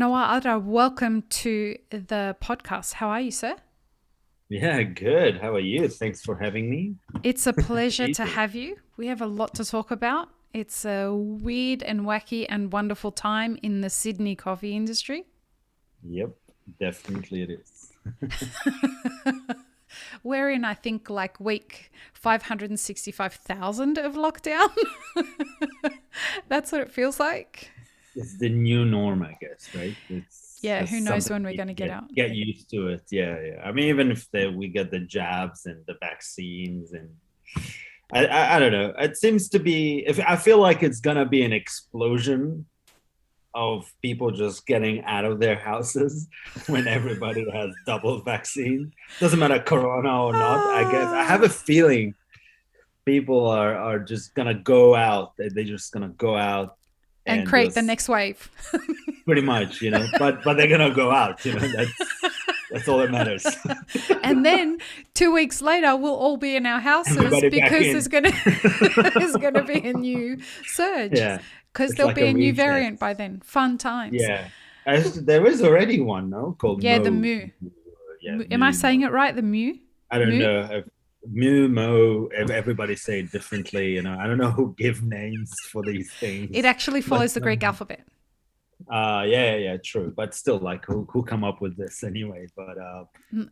Nawar Adra, welcome to the podcast. How are you, sir? Yeah, good. How are you? Thanks for having me. It's a pleasure to Easy. have you. We have a lot to talk about. It's a weird and wacky and wonderful time in the Sydney coffee industry. Yep, definitely it is. We're in, I think, like week 565,000 of lockdown. That's what it feels like. It's the new norm, I guess, right? It's Yeah, who just knows something when we're we going need to to get get out. get used to it. Yeah, yeah. I mean, even if we get the jabs and the vaccines, and I don't know. It seems to be. If I feel like it's gonna be an explosion of people just getting out of their houses when everybody has double vaccine. Doesn't matter corona or not. I guess I have Ah, a feeling people are just gonna go out. They're just gonna go out and and create the just next wave. pretty much, But they're gonna go out. That's all that matters. And then 2 weeks later, we'll all be in our houses Everybody back because in. there's gonna be a new surge Yeah, because it's there'll like be a a new reset. variant by then. Fun times. Yeah, there is already one, no, called Yeah, the Mo. mu. Yeah, Am I Mu saying Mo. it right? The mu, I don't mu. know. Mu Mo. Everybody say it differently. I don't know who give names for these It things, actually but follows the Greek alphabet. yeah, yeah, true. But still, like, who come up with this anyway? But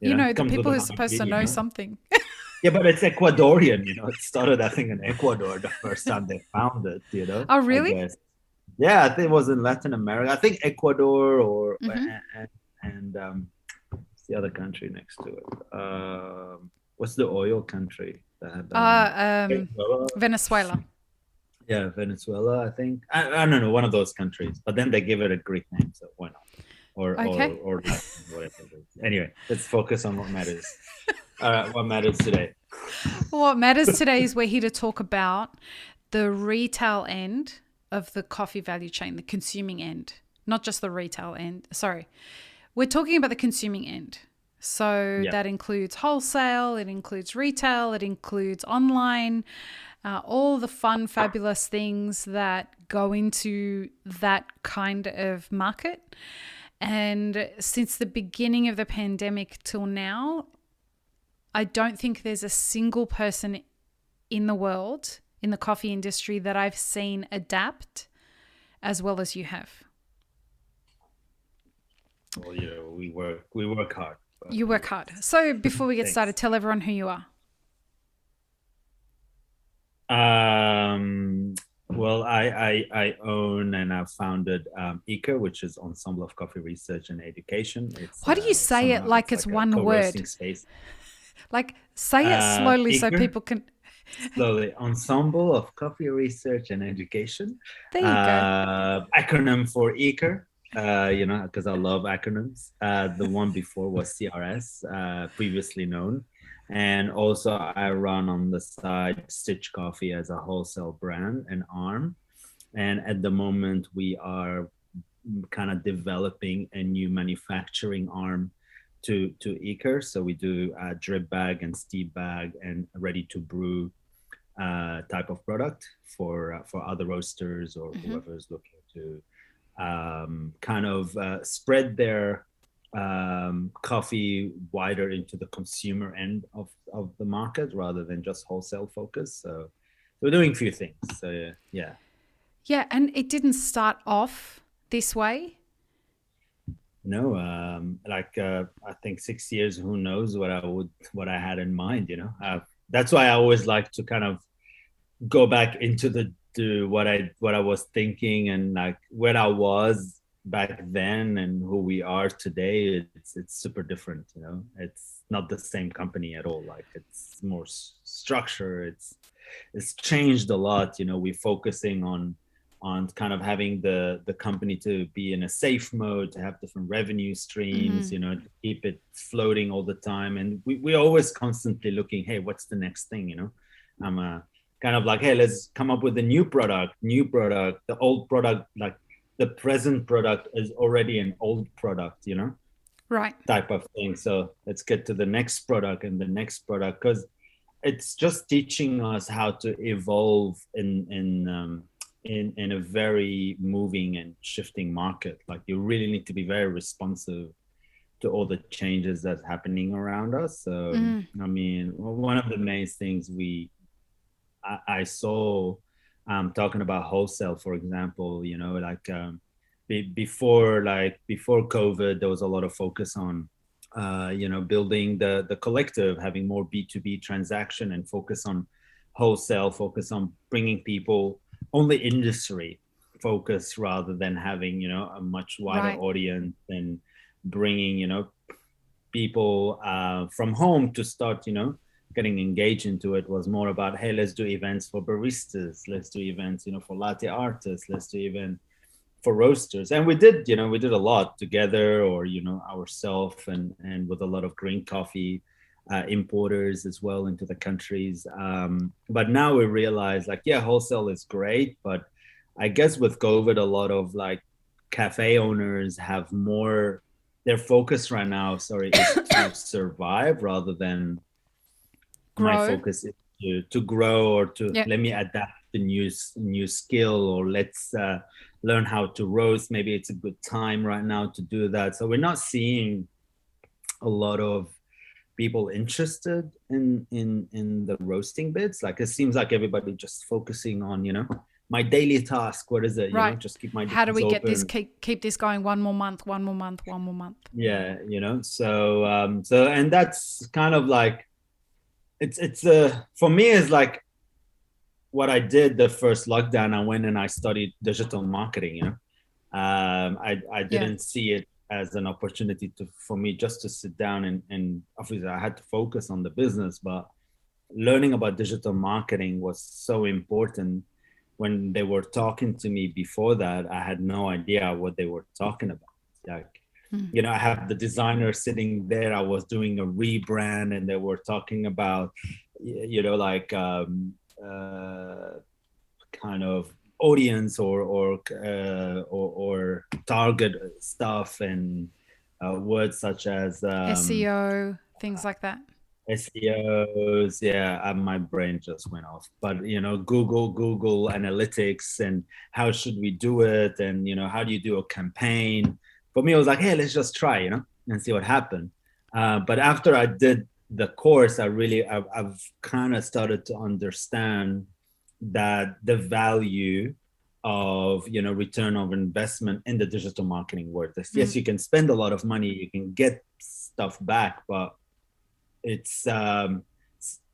You know, it the comes with people an who are IP, supposed to know something. Yeah, but it's Ecuadorian. It started, I think, in Ecuador the first time they found it. Oh, I really? guess. Yeah, I think it was in Latin America. I think Ecuador or Mm-hmm. and what's the other country next to it? What's the oil country that had Venezuela? Venezuela. Yeah, Venezuela. I think I don't know, one of those countries. But then they give it a Greek name, so why not? Okay. Or Latin, whatever it is. Anyway, let's focus on what matters. What matters today? What matters today is we're here to talk about the retail end of the coffee value chain, the consuming end, not just the retail end. Sorry, we're talking about the consuming end. So Yeah. that includes wholesale, it includes retail, it includes online, all the fun, fabulous things that go into that kind of market. And since the beginning of the pandemic till now, I don't think there's a single person in the world, in the coffee industry, that I've seen adapt as well as you have. Well, we work hard, but You work hard. So before we get started, thanks. tell everyone who you are. Um, well, I own and I've founded ECRE, which is Ensemble of Coffee Research and Education. It's Why do you say it somehow like it's it's like a one co-roasting word? space. Like, say it slowly so ECRE, people can. slowly, Ensemble of Coffee Research and Education, There you go. acronym for ECRE. Because I love acronyms. The one before was CRS, previously known. And also, I run on the side Stitch Coffee as a wholesale brand and arm. And at the moment, we are kind of developing a new manufacturing arm to ECRE. So we do drip bag and steep bag and ready to brew type of product for other roasters or Mm-hmm. whoever is looking to kind of spread their coffee wider into the consumer end of the market rather than just wholesale focus. So we're doing a few things. So yeah. Yeah, and it didn't start off this way. No, I think 6 years. Who knows what I had in mind? That's why I always like to kind of go back into the to what I was thinking and like where I was back then and who we are today. It's super different. It's not the same company at all. Like it's more structure. It's changed a lot. We're focusing on kind of having the company to be in a safe mode, to have different revenue streams, Mm-hmm. to keep it floating all the time. And we're always constantly looking, hey, what's the next thing? I'm kind of like, hey, let's come up with a new product. The old product, like the present product is already an old product, Right. type of thing. So let's get to the next product and the next product because it's just teaching us how to evolve in in a very moving and shifting market. Like you really need to be very responsive to all the changes that's happening around us. So, I mean, one of the main things I saw, talking about wholesale, for example, you know, like before COVID, there was a lot of focus on, you know, building the collective, having more B2B transaction, and focus on wholesale, focus on bringing people only industry focus rather than having, you know, a much wider Right. audience, and bringing, you know, people from home to start, you know, getting engaged into it. Was more about, hey, let's do events for baristas, let's do events, you know, for latte artists, let's do event for roasters. And we did, you know, we did a lot together, or, you know, ourselves, and with a lot of green coffee importers as well into the countries. But now we realize, like, yeah, wholesale is great, but I guess with COVID, a lot of like cafe owners have more, their focus right now, sorry, is to survive rather than, my Grow. focus is to grow, or to Yeah. let me adapt the new skill, or let's learn how to roast. Maybe it's a good time right now to do that. So we're not seeing a lot of people interested in the roasting bits. Like it seems like everybody just focusing on, you know, my daily task. What is it? You know, Right. just keep my How do doors we get this, open. keep this going one more month, one more month, one more month? Yeah, you know. So and that's kind of like, it's for me, is like what I did the first lockdown. I went and I studied digital marketing. You know, I Yeah. didn't see it as an opportunity for me just to sit down, and obviously I had to focus on the business, but learning about digital marketing was so important. When they were talking to me before that, I had no idea what they were talking about. Like, you know, I have the designer sitting there. I was doing a rebrand, and they were talking about, you know, like kind of audience, or target stuff, and words such as SEO, things like that. SEOs. Yeah, my brain just went off. But, you know, Google Analytics, and how should we do it, and, you know, how do you do a campaign? For me, it was like, hey, let's just try, you know, and see what happened. But after I did the course, I've kind of started to understand that the value of, you know, return of investment in the digital marketing world. Yes, you can spend a lot of money, you can get stuff back, but it's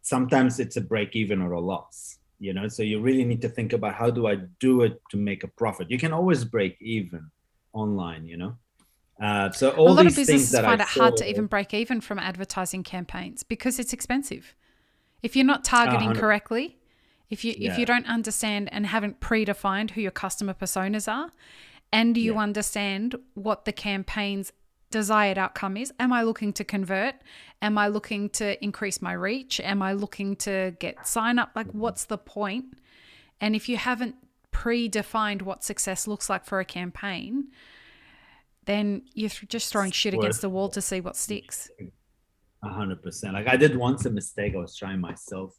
sometimes it's a break even or a loss, you know. So you really need to think about, how do I do it to make a profit? You can always break even online, you know. So A all lot of these things businesses that I find it hard to saw. even break even from advertising campaigns because it's expensive. If you're not targeting 100. correctly, if you Yeah. don't understand and haven't predefined who your customer personas are, and you Yeah. understand what the campaign's desired outcome is, am I looking to convert? Am I looking to increase my reach? Am I looking to get sign up? Like, what's the point? And if you haven't predefined what success looks like for a campaign, then you're just throwing shit against Worth the wall to see what sticks. 100%. Like I did once a mistake. I was trying myself,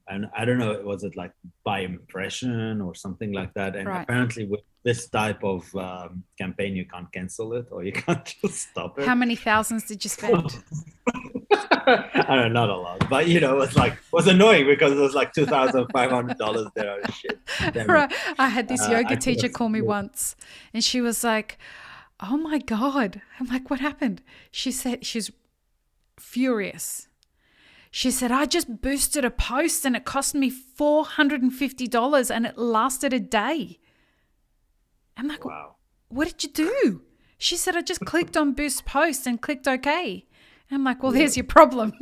and I don't know, was it like by impression or something like that? And Right. apparently, with this type of campaign, you can't cancel it, or you can't just stop How it. many thousands did you spend? I don't know, not a lot, but, you know, it was annoying because it was like $2,500 there. Oh, shit, damn it! Right. I had this yoga I could have teacher call me split. once and she was like, "Oh my God." I'm like, "What happened?" She said she's furious. She said, "I just boosted a post and it cost me $450 and it lasted a day." I'm like, Wow. "What did you do?" She said, "I just clicked on boost post and clicked OK." I'm like, "Well, Yeah. there's your problem."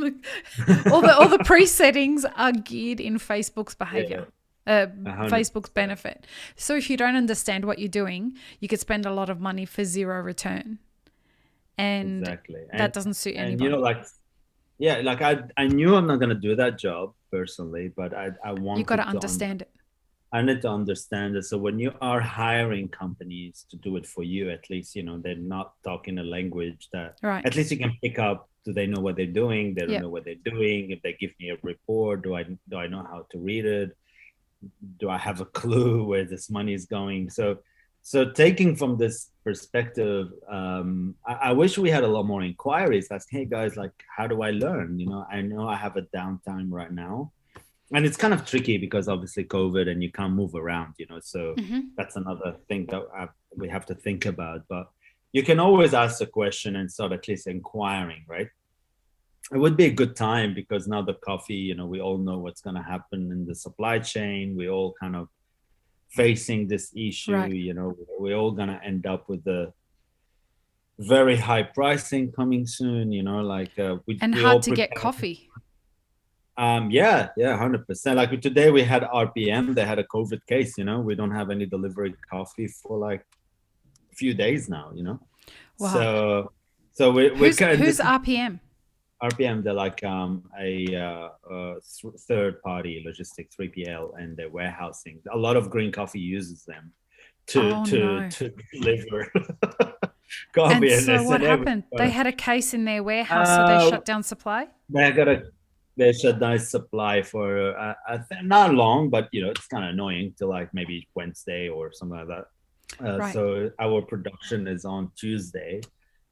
all the pre-settings are geared in Facebook's Yeah. behavior, 100%. Facebook's benefit. So if you don't understand what you're doing, you could spend a lot of money for zero return, and Exactly. that doesn't suit And you know, anybody. like, yeah, like I knew I'm not gonna do that job personally, but I You got to wanted to understand it. I need to understand it. So when you are hiring companies to do it for you, at least, you know, they're not talking a language that Right. at least you can pick up. Do they know what they're doing? They don't Yep. know what they're doing. If they give me a report, do I know how to read it? do I have a clue where this money is going? So taking from this perspective, I wish we had a lot more inquiries. That's, hey guys, like, how do I learn? I know I have a downtime right now, and it's kind of tricky because obviously COVID and you can't move around. So Mm-hmm. that's another thing that we have to think about. But you can always ask a question and start at least inquiring, right? It would be a good time because now the coffee, we all know what's going to happen in the supply chain. We all kind of facing this issue. Right. We're all going to end up with the very high pricing coming soon. Like And we hard all to get prepare. coffee. Yeah, 100%. Like today we had RPM. They had a COVID case. We don't have any delivery coffee for like a few days now. Wow. So we're kind of, Who's this is RPM? RPM. They're like third party logistics, 3PL, and they're warehousing. A lot of green coffee uses them to Oh to no. to deliver And coffee, and they so what said, hey, happened? They had a case in their warehouse, so they uh, shut down supply? they got a they shut down supply for not long, but it's kind of annoying to like maybe Wednesday or something like that. Right. So our production is on Tuesday.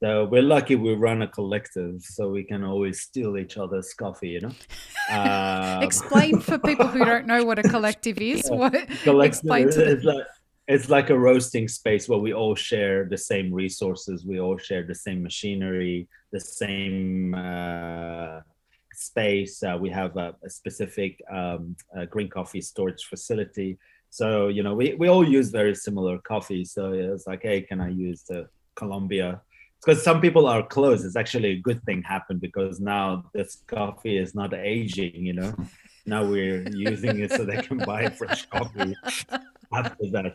So we're lucky we run a collective, so we can always steal each other's coffee. Um, Explain for people who don't know what a collective is. What collective explain to the it's like a roasting space where we all share the same resources, we all share the same machinery, the same space. We have a specific green coffee storage facility. So we all use very similar coffee. So it's like, hey, can I use the Colombia? Because some people are closed. It's actually a good thing happened because now this coffee is not aging. Now we're using it so they can buy fresh coffee after that.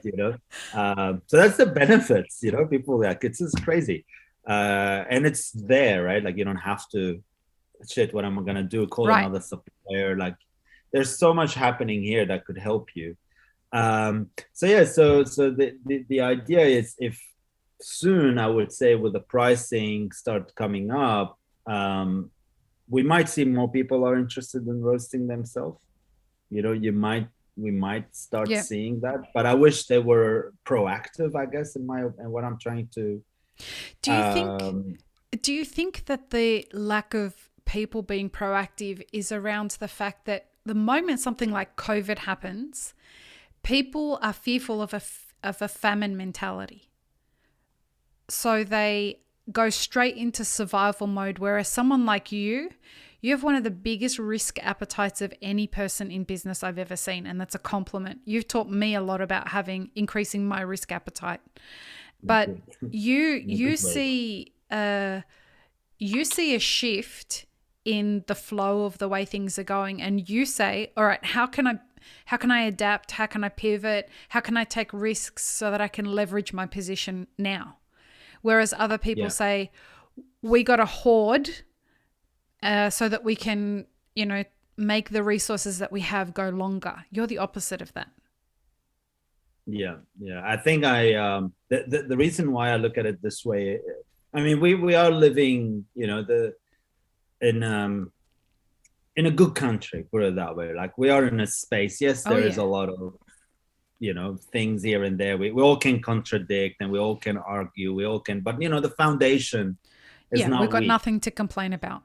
So that's the benefits. People like it's just crazy, and it's there, right? Like you don't have to shit. What am I gonna do? Call Right. another supplier? Like there's so much happening here that could help you. So yeah, so the idea is if soon I would say with the pricing start coming up, we might see more people are interested in roasting themselves. We might start Yeah. seeing that, but I wish they were proactive, I guess, in what I'm trying to. Do you think um do you think that the lack of people being proactive is around the fact that the moment something like COVID happens, people are fearful of a famine mentality. So they go straight into survival mode, whereas someone like you have one of the biggest risk appetites of any person in business I've ever seen, and that's a compliment. You've taught me a lot about increasing my risk appetite. But you in a good way. you see a shift in the flow of the way things are going, and you say, all right, how can I adapt? How can I pivot? How can I take risks so that I can leverage my position now? Whereas other people Yeah, say, we got to hoard so that we can, make the resources that we have go longer. You're the opposite of that. yeah. I think the reason why I look at it this way, I mean, we are living, in in a good country, put it that way. Like we are in a space. Yes, Oh, there is yeah. a lot of things here and there. We all can contradict and we all can argue. We all can, but the foundation is Yeah, we've not got weak. nothing to complain about.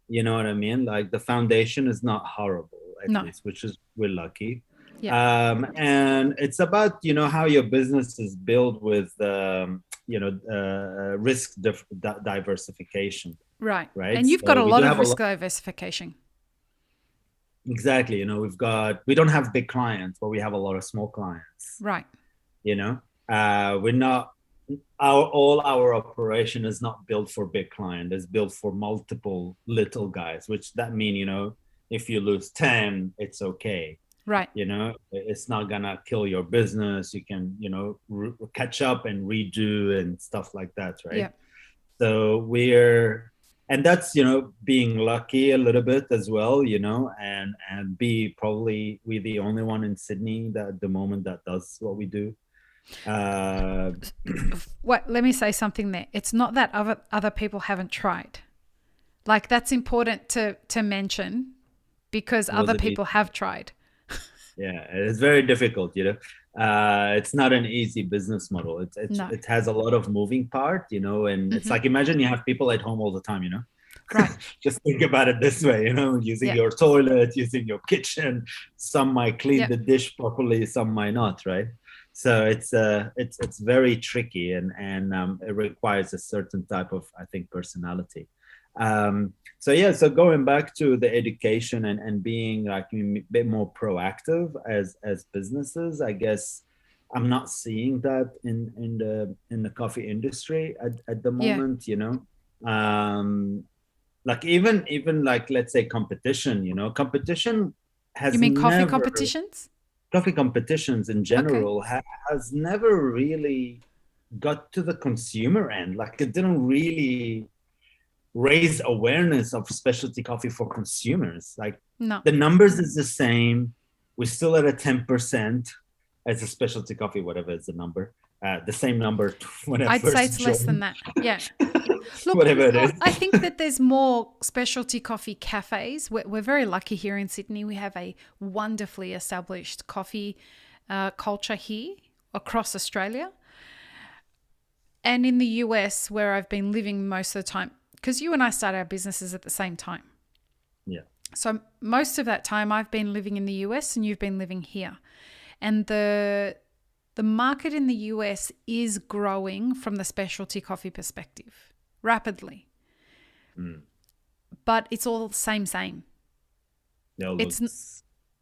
You know what I mean? Like the foundation is not horrible, at No. least, which is we're lucky. Yeah. And it's about how your business is built with risk diversification, Right. right? And you've got So a we lot do of have a risk lot. diversification. Exactly. We don't have big clients, but we have a lot of small clients. Right. We're not all our operation is not built for big client. It's built for multiple little guys, which that mean if you lose 10, it's okay. Right. It's not gonna kill your business. You can catch up and redo and stuff like that, right? Yeah. So and that's being lucky a little bit as well, and be probably we the only one in Sydney that at the moment that does what we do. uh What? Let me say something there. It's not that other people haven't tried. Like that's important to mention because was other it people have tried. Yeah, it's very difficult, it's not an easy business model. No. It has a lot of moving part, and it's Hmm. like, imagine you have people at home all the time, Right. just think about it this way, using Yeah. your toilet, using your kitchen. Some might clean Yeah. the dish properly, some might not, right? So it's very tricky, and it requires a certain type of, I think, personality. So yeah, so going back to the education and being like a bit more proactive as businesses, I guess I'm not seeing that in the coffee industry at the Yeah. moment, like even like, let's say, competition, competition You has mean coffee never competitions? coffee competitions in Okay. general has never really got to the consumer end. Like, it didn't really raise awareness of specialty coffee for consumers. Like, No. the numbers is the same. We're still at a 10% as a specialty coffee, whatever is the number. The same number when I I'd say first it's less than joined, that. Yeah. Look, whatever it is. I think that there's more specialty coffee cafes. We're very lucky here in Sydney. We have a wonderfully established coffee culture here across Australia. And in the US, where I've been living most of the time, because you and I started our businesses at the same time. Yeah. So most of that time I've been living in the US and you've been living here. And the market in the US is growing from the specialty coffee perspective rapidly. Mm. But it's all the same. They all look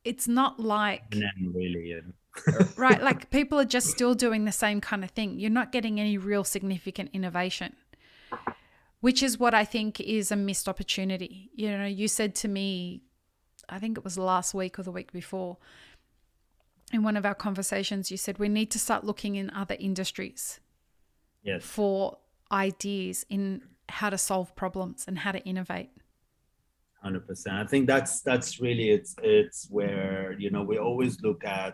It's not like really, right, like people are just still doing the same kind of thing. You're not getting any real significant innovation, which is what I think is a missed opportunity. You said to me, I think it was last week or the week before, in one of our conversations, you said we need to start looking in other industries Yes. for ideas in how to solve problems and how to innovate. 100%. I think that's really it's where, we always look at,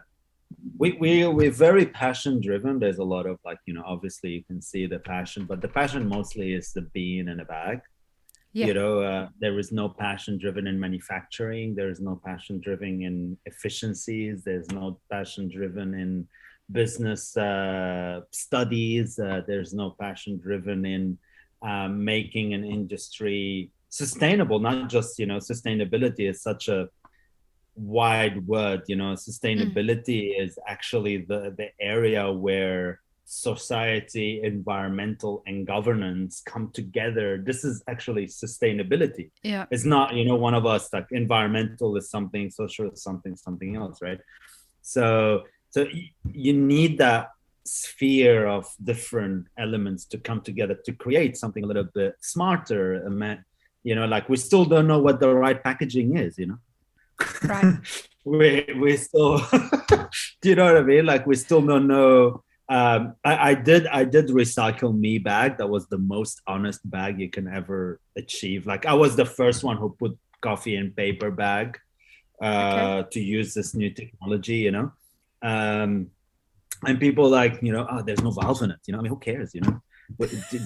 we're very passion driven. There's a lot of, like, obviously you can see the passion, but the passion mostly is the bean in a bag. Yeah. There is no passion driven in manufacturing. There is no passion driven in efficiencies. There's no passion driven in business studies. There's no passion driven in making an industry sustainable. Not just, sustainability is such a wide word. Mm. Sustainability is actually the area where society, environmental, and governance come together. This is actually sustainability. Yeah. It's not, one of us, like, environmental is something, social is something else, right? So you need that sphere of different elements to come together to create something a little bit smarter. Like, we still don't know what the right packaging is. Right. We still do you know what I mean? Like, we still don't know. I did recycle me bag. That was the most honest bag you can ever achieve. Like, I was the first one who put coffee in paper bag Okay. to use this new technology, um, and people, like, oh, there's no valve in it. I mean, who cares?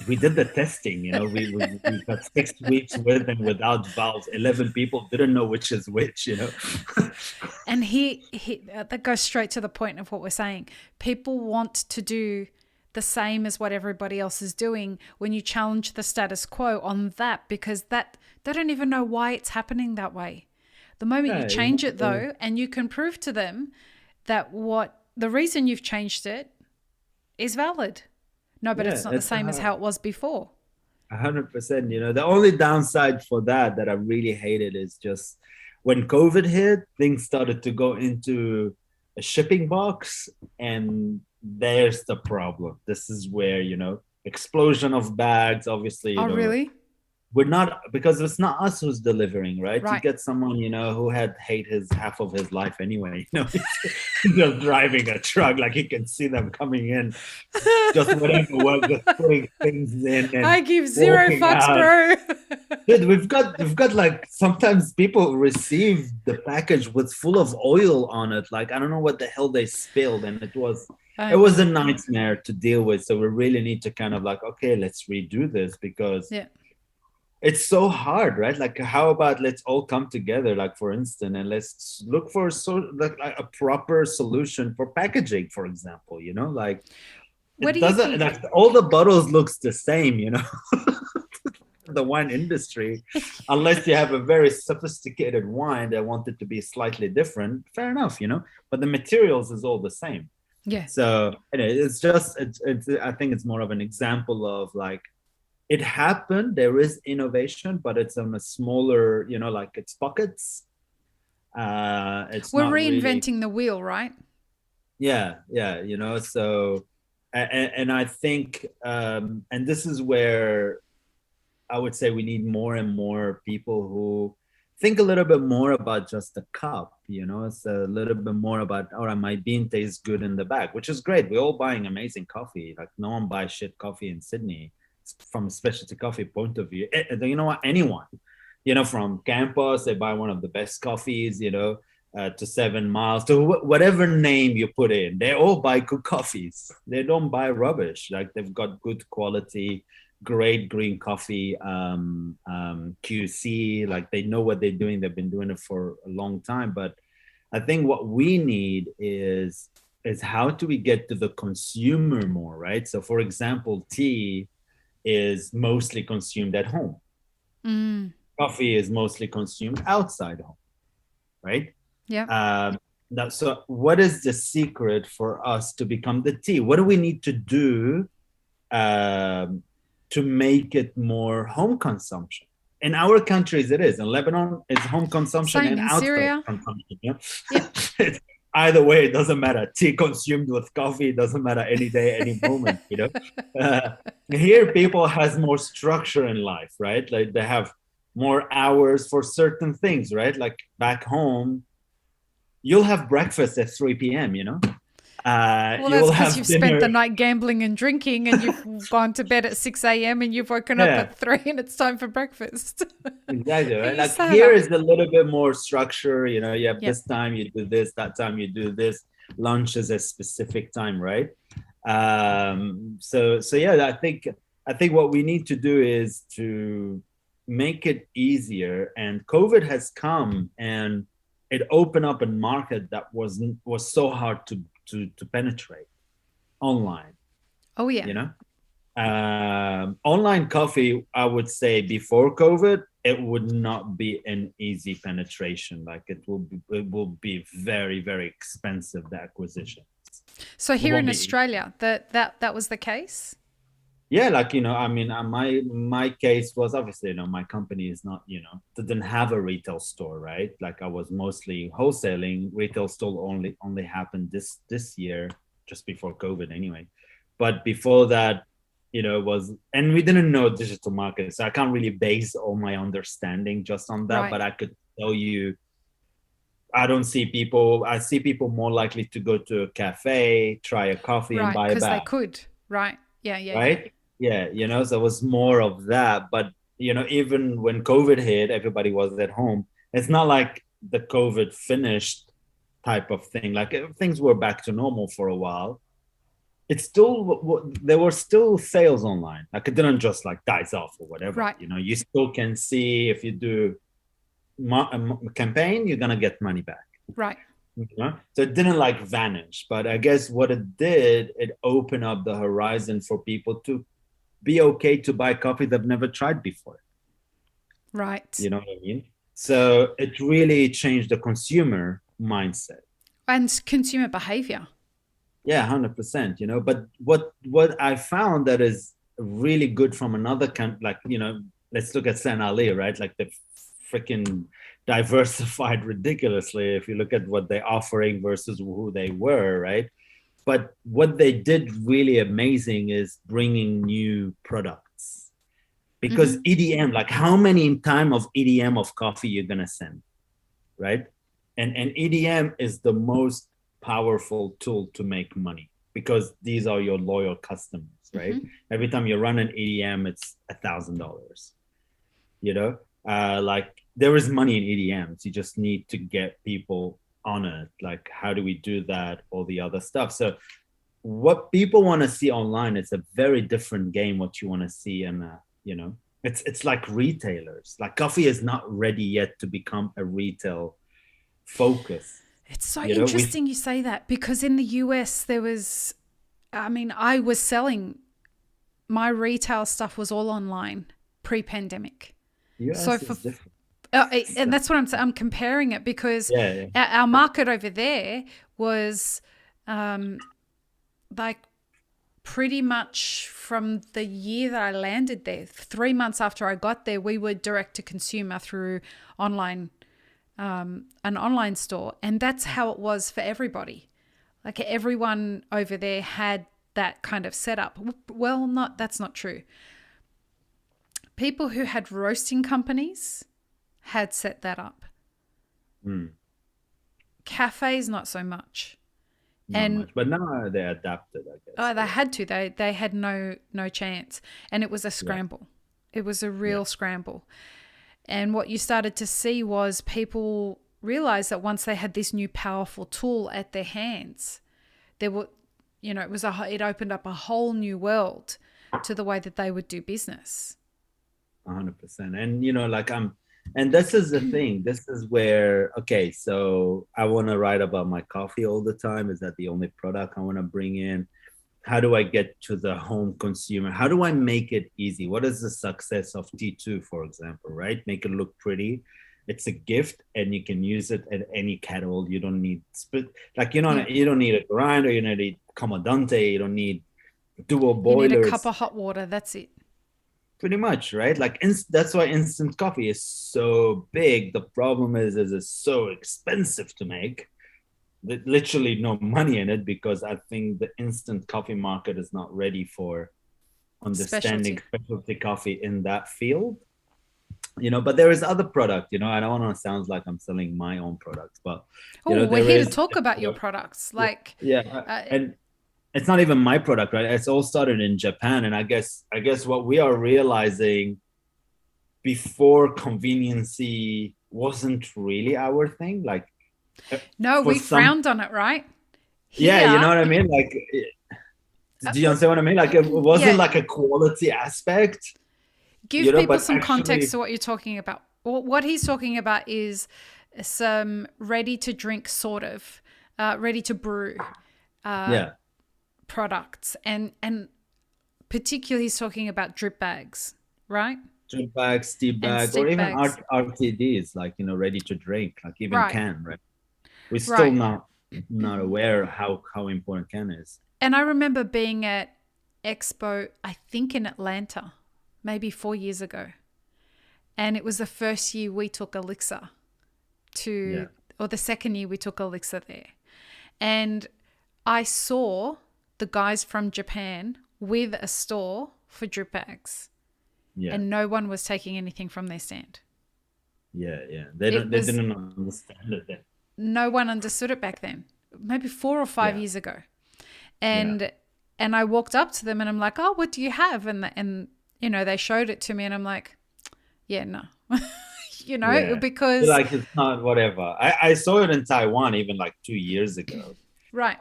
We did the testing. We got 6 weeks with and without valves. 11 people didn't know which is which. And that goes straight to the point of what we're saying. People want to do the same as what everybody else is doing when you challenge the status quo on that, because that they don't even know why it's happening that way. The moment you Yeah, change it though, and you can prove to them that what the reason you've changed it is valid. No, but it's yeah, not the it's same as how it was before. 100%. The only downside for that I really hated is just when COVID hit, things started to go into a shipping box, and there's the problem. This is where, explosion of bags. Obviously, Oh, really? we're not, because it's not us who's delivering, right? You Right. get someone, who had hate his half of his life anyway. He's just driving a truck, like, he can see them coming in, just whatever work, just putting things in and I give zero walking fucks, out. bro. Dude, we've got like, sometimes people receive the package with full of oil on it. Like, I don't know what the hell they spilled, and it was I it was a know. nightmare to deal with. So we really need to kind of, like, okay, let's redo this, because Yeah. it's so hard, right? Like, how about let's all come together, like for instance, and let's look for like a proper solution for packaging, for example. Like What do it you doesn't think? like all the bottles looks the same. The wine industry, unless you have a very sophisticated wine that want it to be slightly different. Fair enough. But the materials is all the same. Yeah. So it's just I think it's more of an example of like it happened. There is innovation, but it's on a smaller, like it's pockets. It's We're not really. reinventing the wheel, right? Yeah. So, and I think, and this is where I would say we need more and more people who think a little bit more about just the cup. It's a little bit more about, all right, my bean tastes good in the bag, which is great. We're all buying amazing coffee. Like no one buys shit coffee in Sydney from a specialty coffee point of view. You know what? Anyone, from campus, they buy one of the best coffees, to 7 Miles, to whatever name you put in. They all buy good coffees. They don't buy rubbish. Like they've got good quality, great green coffee, QC. Like they know what they're doing. They've been doing it for a long time. But I think what we need is how do we get to the consumer more, right? So, for example, tea is mostly consumed at home. Mm. Coffee is mostly consumed outside home, right? Yeah. So what is the secret for us to become the tea? What do we need to do to make it more home consumption? In our countries, it is. In Lebanon, it's home consumption Same and in outside Syria. consumption. Yep. Either way, it doesn't matter. Tea consumed with coffee, it doesn't matter any day, any moment. Here, people has more structure in life, right? Like they have more hours for certain things, right? Like back home, you'll have breakfast at 3 p.m. Well, You that's will because have you've spent the dinner. night gambling and drinking and you've gone to bed at 6 a.m. and you've woken up Yeah, at 3 and it's time for breakfast. exactly. Are Right? you Like here Sala? is a little bit more structure. You have Yep. this time you do this, that time you do this. Lunch is a specific time, right? So yeah, I think what we need to do is to make it easier. And COVID has come and it opened up a market that was so hard to penetrate online. Oh, yeah. You know, online coffee, I would say before COVID, it would not be an easy penetration. Like it will be very, very expensive, the acquisition. So It here won't in be easy. Australia, that was the case. Yeah, like I mean, my case was obviously, my company is not, didn't have a retail store, right? Like I was mostly wholesaling. Retail store only happened this year, just before COVID, anyway. But before that, was, and we didn't know digital marketing, so I can't really base all my understanding just on that. Right. But I could tell you, I see people more likely to go to a cafe, try a coffee, and Right. buy a Because they bag, could. Right. Yeah. Yeah. Yeah. right? Yeah, so it was more of that. But even when COVID hit, everybody was at home. It's not like the COVID finished type of thing. Like things were back to normal for a while. It's still, there were still sales online. Like it didn't just like dies off or whatever. Right. You still can see if you do a campaign, you're gonna get money back. Right. So it didn't like vanish, but I guess what it did, it opened up the horizon for people to be okay to buy coffee they've never tried before. Right. You know what I mean? So it really changed the consumer mindset. And consumer behavior. Yeah, 100%. But what I found that is really good from another like, let's look at San Ali, right? Like the freaking diversified ridiculously if you look at what they're offering versus who they were, right? But what they did really amazing is bringing new products, because Mm-hmm. EDM, like how many time of EDM of coffee you're gonna send, right? And EDM is the most powerful tool to make money, because these are your loyal customers, right? Mm-hmm. Every time you run an EDM, it's $1,000. Like there is money in EDMs. You just need to get people on it. Like how do we do that? All the other stuff. So what people want to see online is a very different game what you want to see in a It's like retailers. Like coffee is not ready yet to become a retail focus. It's so You know, we interesting you say that, because in the US, I was selling, my retail stuff was all online pre-pandemic. So US for is different. and that's what I'm saying. I'm comparing it because Yeah, yeah. our market over there was like pretty much from the year that I landed there, 3 months after I got there, we were direct to consumer through online, an online store. And that's how it was for everybody. Like everyone over there had that kind of setup. Well, that's not true. People who had roasting companies had set that up. Mm, Cafes, not so much. not And much, but now they adapted, I guess. they had to. They had no chance, and it was a Yeah, scramble. It was a yeah, real scramble. And what you started to see was people realized that once they had this new powerful tool at their hands, there were, it opened up a whole new world to the way that they would do business. 100%. And like and this is the thing. This is where, okay, so I want to write about my coffee all the time. Is that the only product I want to bring in? How do I get to the home consumer? How do I make it easy? What is the success of T2, for example, right? Make it look pretty. It's a gift and you can use it at any kettle. You don't need like Yeah. you don't need a grinder, you don't need commandante, you don't need dual You need a cup boilers. of hot water. That's it. Pretty much, right? Like that's why instant coffee is so big. The problem is it's so expensive to make. Literally no money in it because I think the instant coffee market is not ready for understanding Specialty. specialty coffee in that field. But there is other product. I don't want to sound like I'm selling my own products, but Oh, we're there here to is, talk about your products. Like, yeah, uh, and it's not even my product, right? It's all started in Japan, and I guess what we are realizing before conveniency wasn't really our thing. Like no, for we some, frowned on it, right? yeah, you know Here, what I mean. Like, do you uh, understand what I mean? Like it wasn't yeah, like a quality aspect, give people but some context actually, to what you're talking about. What he's talking about is some ready to drink, sort of, ready to brew yeah, products. And particularly, he's talking about drip bags, right? drink bags, tea And bag, or stick even bags. RTDs, like ready to drink, like even Right, can, right? We're still right. not aware how important can is. And I remember being at Expo, I think in Atlanta, maybe 4 years ago. And it was the first year we took Elixir Yeah, or the second year we took Elixir there. And I saw the guys from Japan with a store for drip bags, yeah, and no one was taking anything from their stand. yeah, yeah. It They was, didn't understand it then. no one understood it back then, maybe 4 or 5 Yeah, years ago. yeah, And I walked up to them and I'm like, "Oh, what do you have?" And they showed it to me and I'm like, "Yeah, no." yeah. Because Like it's not whatever. I saw it in Taiwan even like 2 years ago. right.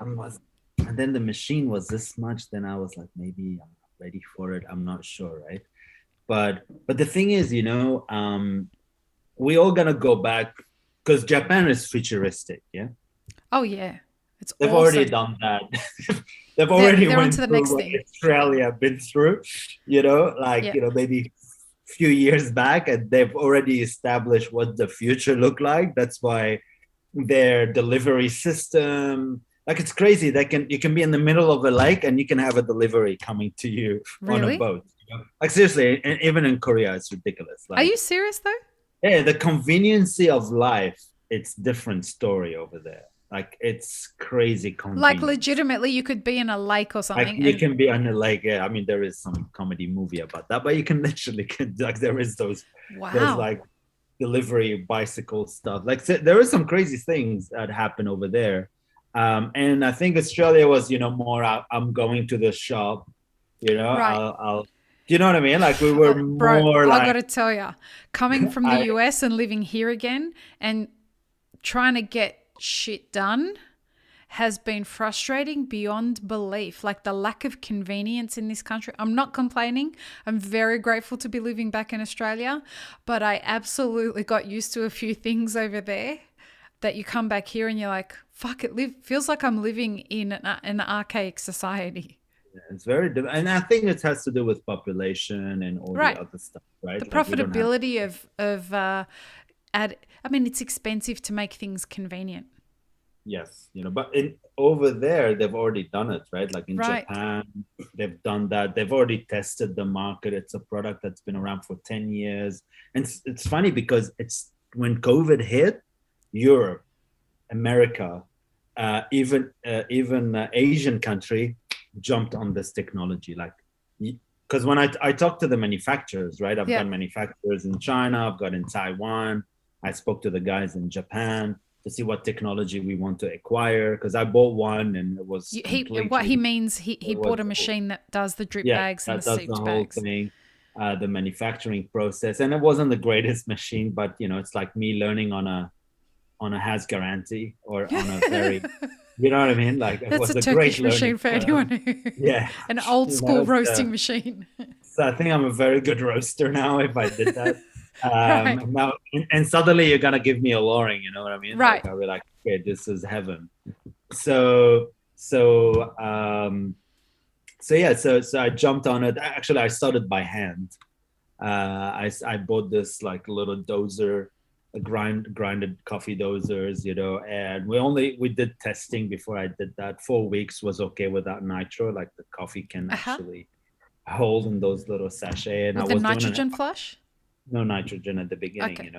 And then the machine was this much. Then I was like, maybe I'm not ready for it. I'm not sure, right? But the thing is, we all gonna go back because Japan is futuristic, yeah. Oh yeah. It's They've already awesome. done that. They've already They're on went to the through next what thing. Australia been through, like Yeah. maybe few years back, and they've already established what the future look like. That's why their delivery system, like it's crazy. You can be in the middle of a lake and you can have a delivery coming to you on a Really? boat. Like seriously, and even in Korea, it's ridiculous. Are Like, you serious though? yeah, the conveniency of life, it's different story over there. Like it's crazy Like convenience. legitimately you could be in a lake or Like something you and can be on a lake. Yeah, I mean there is some comedy movie about that, but you can literally like there is those wow. like delivery bicycle stuff. Like so there is some crazy things that happen over there. And I think Australia was more I'm going to the shop, Right. I'll you know what I mean? Like we were Bro, more I got like to tell you, coming from the I US and living here again and trying to get shit done has been frustrating beyond belief. Like the lack of convenience in this country. I'm not complaining. I'm very grateful to be living back in Australia, but I absolutely got used to a few things over there that you come back here and you're like, fuck, feels like I'm living in an archaic society. It's very and I think it has to do with population and all the Right. other stuff, right? The Like we don't have. profitability I mean, it's expensive to make things convenient. Yes, but in over there they've already done it, right? Like in Right. Japan, they've done that. They've already tested the market. It's a product that's been around for 10 years. And it's funny because it's when COVID hit, Europe, America, even Asian country jumped on this technology. Like, because when I talk to the manufacturers, right? I've Yeah. got manufacturers in China, I've got in Taiwan. I spoke to the guys in Japan to see what technology we want to acquire because I bought one and it was What he completely means, he it was bought a machine that does the drip yeah, bags and the that does the seeped whole bags. thing, the manufacturing process, and it wasn't the greatest machine, but it's like me learning on a has guarantee or on a very, you know what I mean? Like it That's a was a great Turkish learning machine for curve. anyone who, Yeah, an old school so, roasting machine. so I think I'm a very good roaster now if I did that. Right. Now and suddenly you're gonna give me a lowering, you know what I mean? Right. Like I'll be like, okay, this is heaven. So yeah, so I jumped on it. Actually, I started by hand. I bought this like little dozer, grinded coffee dozers, and we did testing before I did that. 4 weeks was okay without nitro, like the coffee can Uh-huh. actually hold in those little sachets. And I With the was doing nitrogen flush? no nitrogen at the beginning, Okay.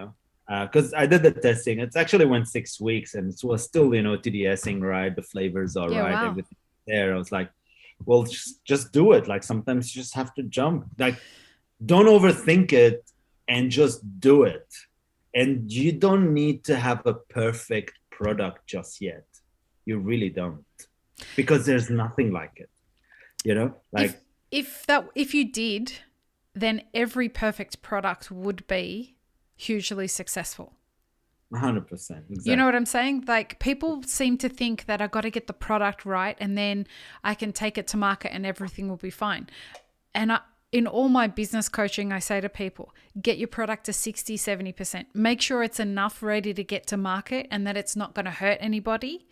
because I did the testing. It's actually went 6 weeks and it was still, TDSing right, the flavors are Yeah, right, wow. everything there. I was like, well, just do it. Like sometimes you just have to jump. Like don't overthink it and just do it. And you don't need to have a perfect product just yet. You really don't, because there's nothing like it. If Like if you did, then every perfect product would be hugely successful. 100%, You know what exactly. I'm saying? Like people seem to think that I got to get the product right and then I can take it to market and everything will be fine. And in all my business coaching, I say to people, get your product to 60, 70%. Make sure it's enough ready to get to market and that it's not going to hurt anybody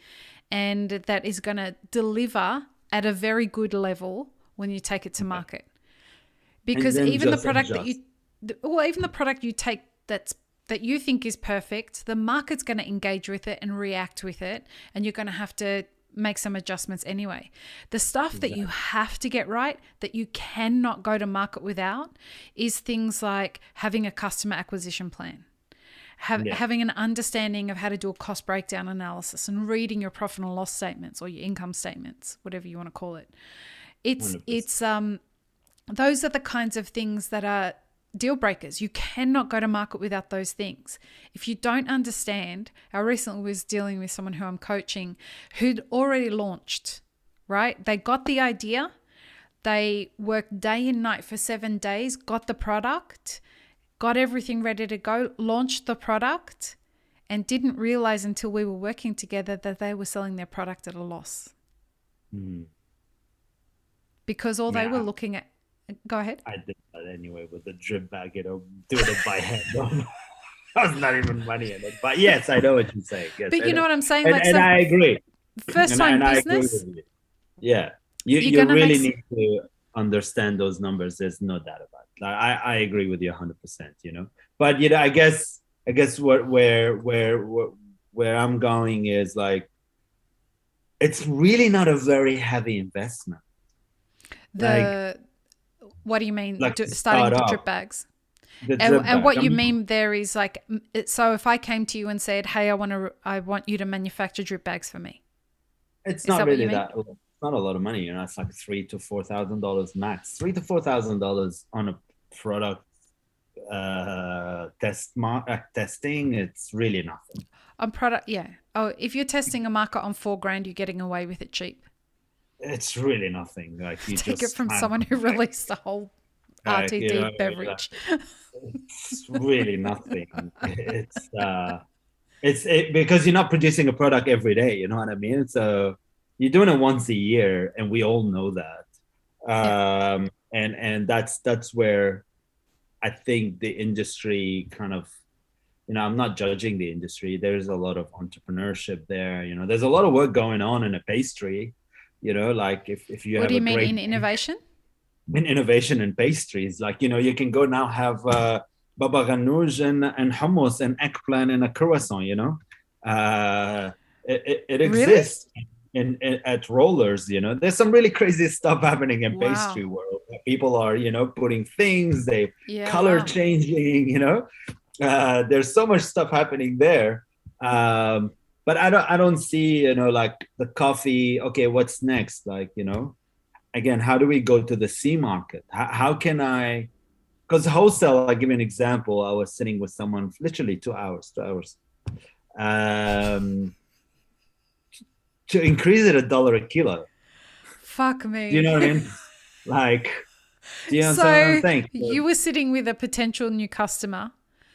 and that is going to deliver at a very good level when you take it to Okay. market. And Because then even the just product that adjust. even the product you take that you think is perfect, the market's going to engage with it and react with it, and you're going to have to make some adjustments anyway. The stuff that you Exactly. have to get right, that you cannot go to market without, is things like having a customer acquisition plan. Yeah. Having an understanding of how to do a cost breakdown analysis and reading your profit and loss statements or your income statements, whatever you want to call it. It's 100%. it's those are the kinds of things that are deal breakers. You cannot go to market without those things. If you don't understand, I recently was dealing with someone who I'm coaching who'd already launched, right? They got the idea, they worked day and night for 7 days, got the product, got everything ready to go, launched the product, and didn't realize until we were working together that they were selling their product at a loss Mm. because all they were Yeah, looking at. Go ahead. I did that anyway with the drip bag, doing it by hand. That's not even money in it. But yes, I know what you're saying. Yes, But I you know know. what I'm saying? And Like and some I agree. first And time and I agree business, with you. Yeah. You you're you gonna make really need to understand those numbers. There's no doubt about it. Like, I agree with you 100%. But I guess where I'm going is like it's really not a very heavy investment. Like the what do you mean to starting start the drip off bags? the drip And bag. what I you mean, mean there is like so if I came to you and said, "Hey, I want you to manufacture drip bags for me." it's Is not that what you really mean? that. It's not a lot of money. It's like $3,000 to $4,000 max. $3,000 to $4,000 on a product testing. It's really nothing. On product, yeah. Oh, if you're testing a market on 4 grand, you're getting away with it cheap. It's really nothing. Like you Take it just from kind someone of who released a whole like RTD like, beverage. it's really nothing. It's because you're not producing a product every day. You know what I mean? So you're doing it once a year, and we all know that. Yeah. And that's where I think the industry kind of, I'm not judging the industry. There's a lot of entrepreneurship there. There's a lot of work going on in a pastry. Like if you What have do a you mean great in innovation? in innovation in pastries, like you can go now have baba ganoush and hummus and eggplant and a croissant. It Really? exists at rollers. There's some really crazy stuff happening in Wow. pastry world. People are putting things, they Yeah, color wow. changing. There's so much stuff happening there. But I don't see like the coffee. Okay, what's next? Like again, how do we go to the C market? How can I? Because wholesale, I'll give you an example. I was sitting with someone literally 2 hours, um, to increase it $1 a kilo. Fuck Do you me. know what I mean? Like, do you understand what I'm So saying? you were sitting with a potential new customer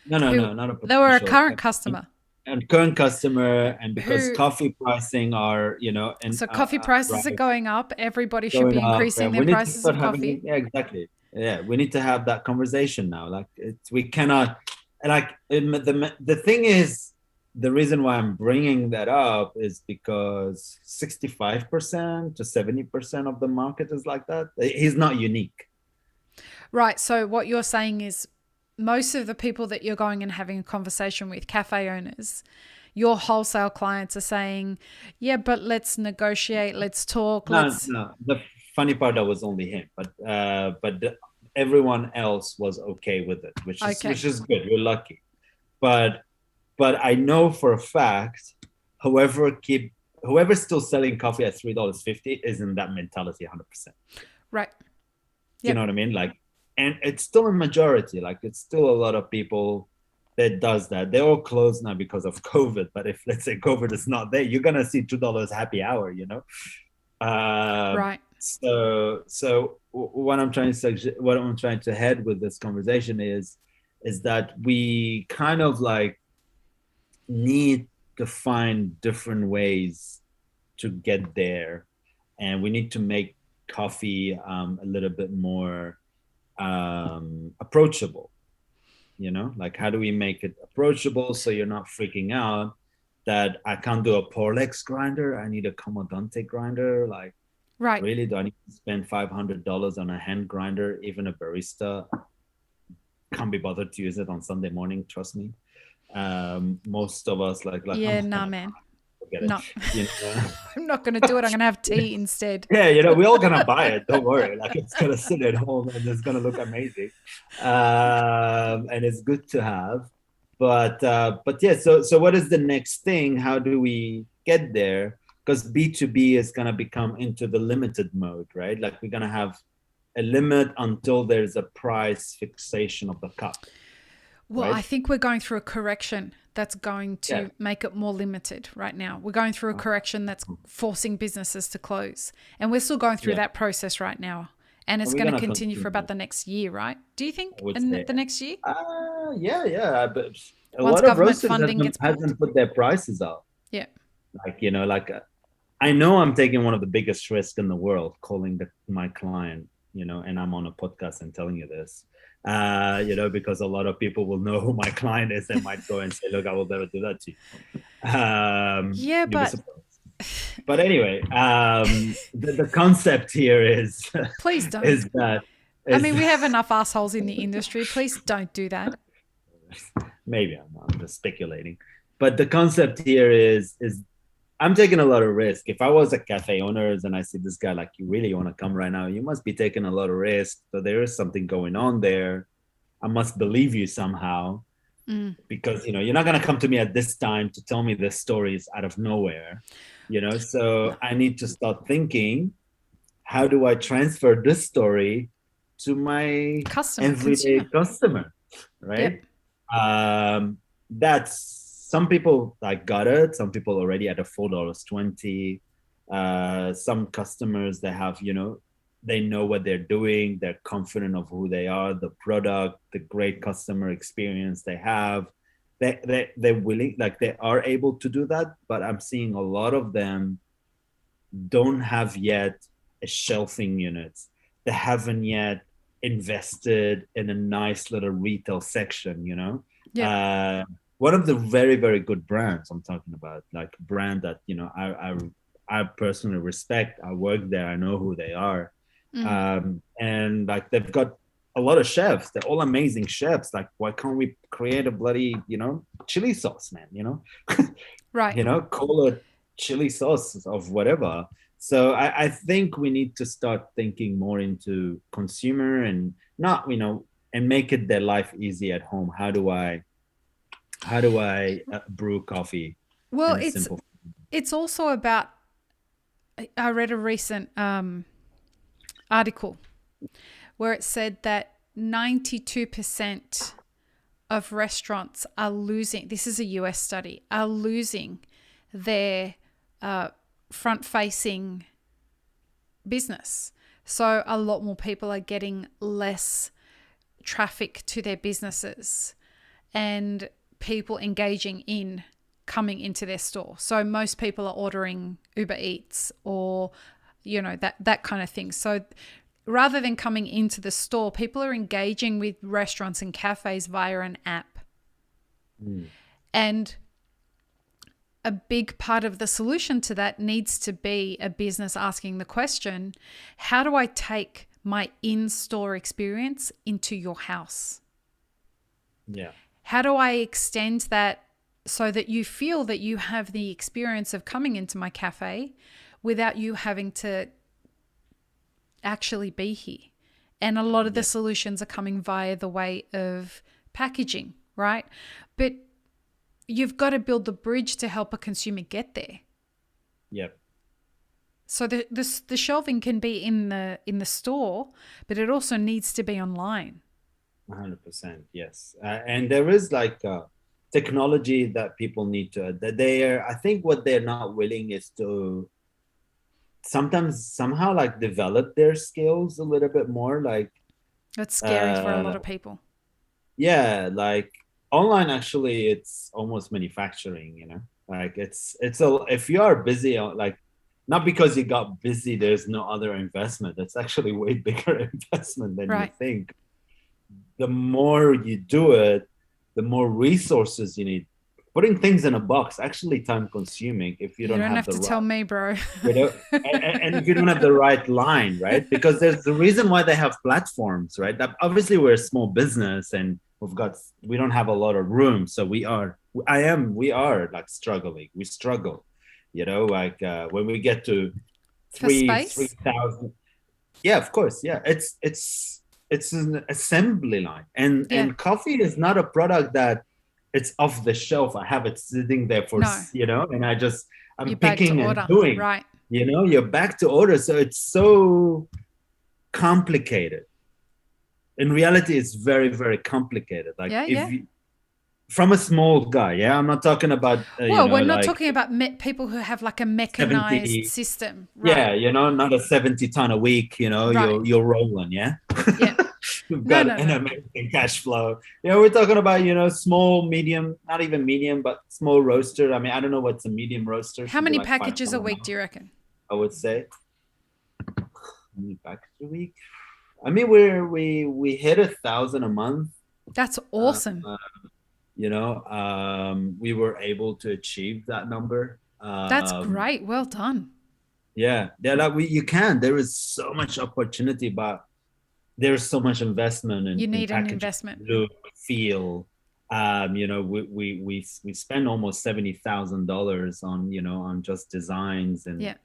No, no, who no, not a they were a potential. current customer And current customer, and because who coffee pricing are, and so coffee prices are right, going up. Everybody should going be up, increasing and their we need to prices start of having it. coffee. Yeah, exactly. Yeah, we need to have that conversation now. Like we cannot, like the thing is, the reason why I'm bringing that up is because 65% to 70% of the market is like that. He's not unique. Right. So what you're saying is most of the people that you're going and having a conversation with, cafe owners, your wholesale clients are saying, yeah, but let's negotiate, let's talk, No, let's. no. The funny part that was only him, but everyone else was okay with it, which is Okay. which is good. We're lucky. But I know for a fact, whoever's still selling coffee at $3.50 is in that mentality 100%. Right. You know Yep. what I mean? Like, and it's still a majority. Like, it's still a lot of people that does that. They're all closed now because of COVID. But if let's say COVID is not there, you're gonna see $2 happy hour. Right. So what I'm trying to head with this conversation is that we kind of like need to find different ways to get there, and we need to make coffee a little bit more approachable. Like how do we make it approachable so you're not freaking out that I can't do a Porlex grinder, I need a Commodante grinder. Like, Right. really, do I need to spend $500 on a hand grinder? Even a barista can't be bothered to use it on Sunday morning. Trust me. Most of us like I'm Yeah, not nah, gonna man. forget it. No. You know? I'm not going to do it. I'm going to have tea instead. Yeah, we're all gonna buy it. Don't worry. Like it's gonna sit at home and it's gonna look amazing, and it's good to have. But yeah. So what is the next thing? How do we get there? Because B2B is gonna become into the limited mode, right? Like we're gonna have a limit until there's a price fixation of the cup, Well, I right? think we're going through a correction that's going Yeah. to make it more limited right now. We're going through a correction that's forcing businesses to close. And we're still going through Yeah. that process right now. And it's We're going to gonna continue for about continue. the next year, right? Do you I think would in say. the next year? Yeah. But a Once lot of government roasters funding gets pulled? hasn't put their prices up. Yeah. Like like I know I'm taking one of the biggest risks in the world calling my client, and I'm on a podcast and telling you this, because a lot of people will know who my client is and might go and say, look, I will never do that to you. Yeah, You'll be but surprised. But anyway, the concept here is please don't. is that I is mean, we have enough assholes in the industry. Please don't do that. maybe I'm just speculating, but the concept here is I'm taking a lot of risk. If I was a cafe owner and I see this guy, like, you really want to come right now, you must be taking a lot of risk. So there is something going on there. I must believe you somehow, because you're not going to come to me at this time to tell me this stories out of nowhere. So No. I need to start thinking, how do I transfer this story to my Customer, everyday consumer. customer, Yep. right? That's some people like got it. Some people already at a $4.20. Some customers they have, they know what they're doing. They're confident of who they are, the product, the great customer experience they have. they're willing, like they are able to do that, but I'm seeing a lot of them don't have yet a shelving unit. They haven't yet invested in a nice little retail section, you know. Yeah. Uh, One of the very, very good brands I'm talking about, like a brand that, you know, I personally respect. I work there, I know who they are. Mm. And like they've got a lot of chefs. They're all amazing chefs. Like, why can't we create a bloody, you know, chili sauce, man? You know, Right. you know, call it chili sauce of whatever. So I think we need to start thinking more into consumer and not, you know, and make it their life easy at home. How do I brew coffee Well, in a simple? it's also about. I read a recent article where it said that 92% of restaurants are losing. This is a US study. Are losing their front-facing business. So a lot more people are getting less traffic to their businesses and people engaging in coming into their store. So most people are ordering Uber Eats or, you know, that kind of thing. So rather than coming into the store, people are engaging with restaurants and cafes via an app. Mm. And a big part of the solution to that needs to be a business asking the question, how do I take my in-store experience into your house? Yeah. How do I extend that so that you feel that you have the experience of coming into my cafe without you having to actually be here? And a lot of the solutions are coming via the way of packaging, right? But you've got to build the bridge to help a consumer get there. Yep. So the shelving can be in the store, but it also needs to be online. 100%. Yes. And there is like technology that people need to, that they are, I think what they're not willing is to sometimes somehow like develop their skills a little bit more. Like, That's scary for a uh, lot of people. yeah, like online actually it's almost manufacturing, you know, like it's a, if you are busy, like, not because you got busy, there's no other investment. That's actually way bigger investment than you Right. think. The more you do it, the more resources you need. Putting things in a box actually time consuming if you You don't don't have have the to tell right, me, bro. you know, and if you don't have the right line, right? Because there's the reason why they have platforms, right? That obviously we're a small business and we don't have a lot of room, so we are like struggling. We struggle, you know, like when we get to For space? 3,000. Yeah, of course. Yeah, it's an assembly line, Yeah. and coffee is not a product that it's off the shelf. I have it sitting there for, No. you know, and I'm You're back to picking and order. doing. Right. You know, you're back to order, so it's so complicated. In reality, it's very, very complicated. Like Yeah, if yeah. you, from a small guy, yeah, I'm not talking about you Well, we're know, not like talking about people who have like a mechanized 70. system. Right. Yeah, you know, not a 70 ton a week, you know, Right. you're rolling, yeah. Yeah. You've No, got no, an no. amazing cash flow. You know, we're talking about, you know, small, medium, not even medium, but small roaster. I mean, I don't know what's a medium roaster, How should be many like packages a 500 week do you miles, reckon? I would say. How many packages a week? I mean, we hit 1,000 a month. That's Uh, awesome. you know, we were able to achieve that number. That's great. Well done. Yeah, yeah, like you can. There is so much opportunity, but there's so much investment You in need an packaging, investment. look, feel. You know, we spend almost $70,000 on, you know, on just designs, Yeah.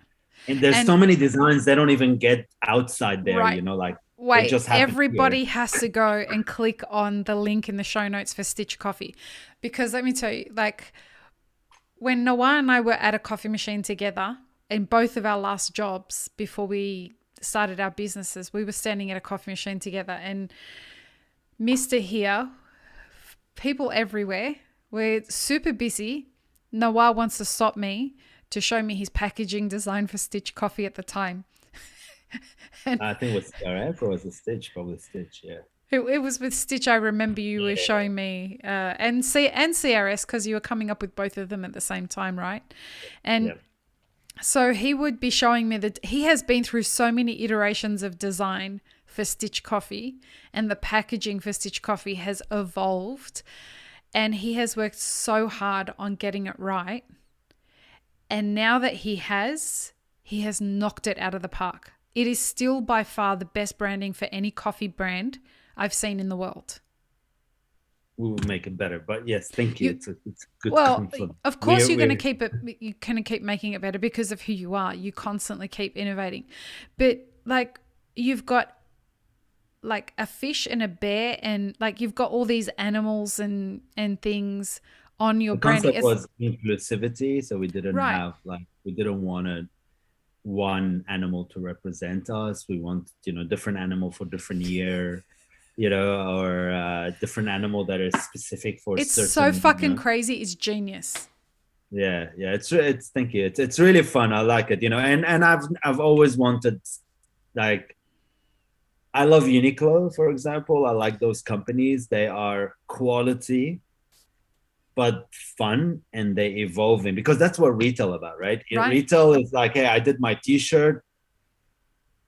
and there's And so many designs they don't even get outside there. right. You know, like they Wait, just happen here. everybody has to go and click on the link in the show notes for Stitch Coffee. Because let me tell you, like when Nawar and I were at a coffee machine together in both of our last jobs before we started our businesses, we were standing at a coffee machine together and Mr. Here, people everywhere, we're super busy. Nawar wants to stop me to show me his packaging design for Stitch Coffee at the time. And I think it was CRF or was it Stitch? Probably Stitch. Yeah. It was with Stitch. I remember you were showing me, and CRS, because you were coming up with both of them at the same time, right? And Yeah. so he would be showing me that he has been through so many iterations of design for Stitch Coffee, and the packaging for Stitch Coffee has evolved, and he has worked so hard on getting it right. And now that he has knocked it out of the park. It is still by far the best branding for any coffee brand I've seen in the world. We will make it better. But yes, thank you. You It's a good Well, compliment. of course you're going to keep it. You're going to keep making it better because of who you are. You constantly keep innovating, but like you've got like a fish and a bear, and like you've got all these animals and things on your The branding. concept It's was inclusivity, so we didn't right, have like we didn't want one animal to represent us. We want different animal for different year, or different animal that is specific for it's so certain. fucking crazy. It's genius. Yeah. It's thank you. It's really fun. I like it. And I've always wanted, like, I love Uniqlo, for example. I like those companies. They are quality but fun, and they evolving, because that's what retail about, right? Right, Retail is like, hey, I did my t-shirt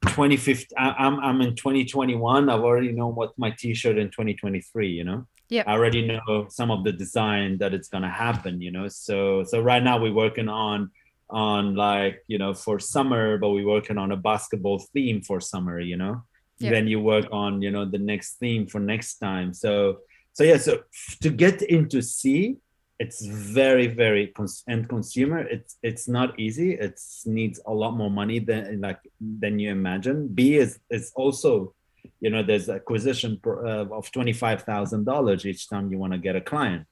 2015. I'm in 2021. I've already known what my t-shirt in 2023. yep, I already know some of the design that it's gonna happen. So right now we're working on like, for summer, but we're working on a basketball theme for summer. yep, Then you work on the next theme for next time. So yeah, so to get into C, it's very very end consumer. It's not easy. It needs a lot more money than you imagine. B is also, there's acquisition of $25,000 each time you want to get a client.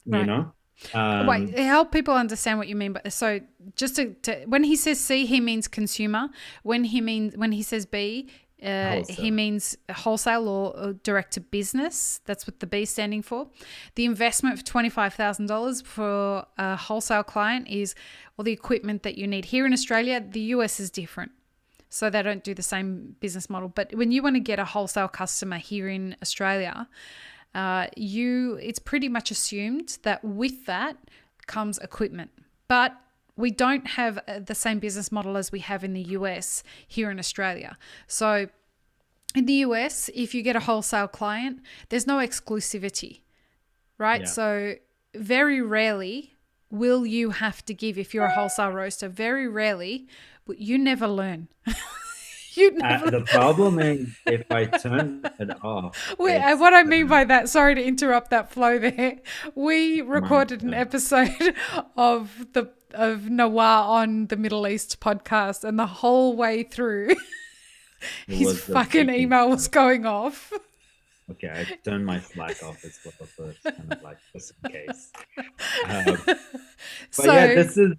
You right. know, Wait, um, help people understand what you mean. But so just when he says C, he means consumer. When he says B, he wholesale. means wholesale or direct to business. That's what the B is standing for. The investment for $25,000 for a wholesale client is all the equipment that you need. Here in Australia, the US is different. So they don't do the same business model. But when you want to get a wholesale customer here in Australia, it's pretty much assumed that with that comes equipment. But we don't have the same business model as we have in the US here in Australia. So in the US, if you get a wholesale client, there's no exclusivity, right? Yeah. So very rarely will you have to give, if you're a wholesale roaster, very rarely, but you never learn. You never. The problem is, if I turn it off, it's What I mean by that, sorry to interrupt that flow there. We my recorded an episode of Nawar on the Middle East podcast, and the whole way through, it his was the fucking breaking email was point. going off. Okay, I turned my Slack off as well first, kind of like just in case. Um, but yeah, So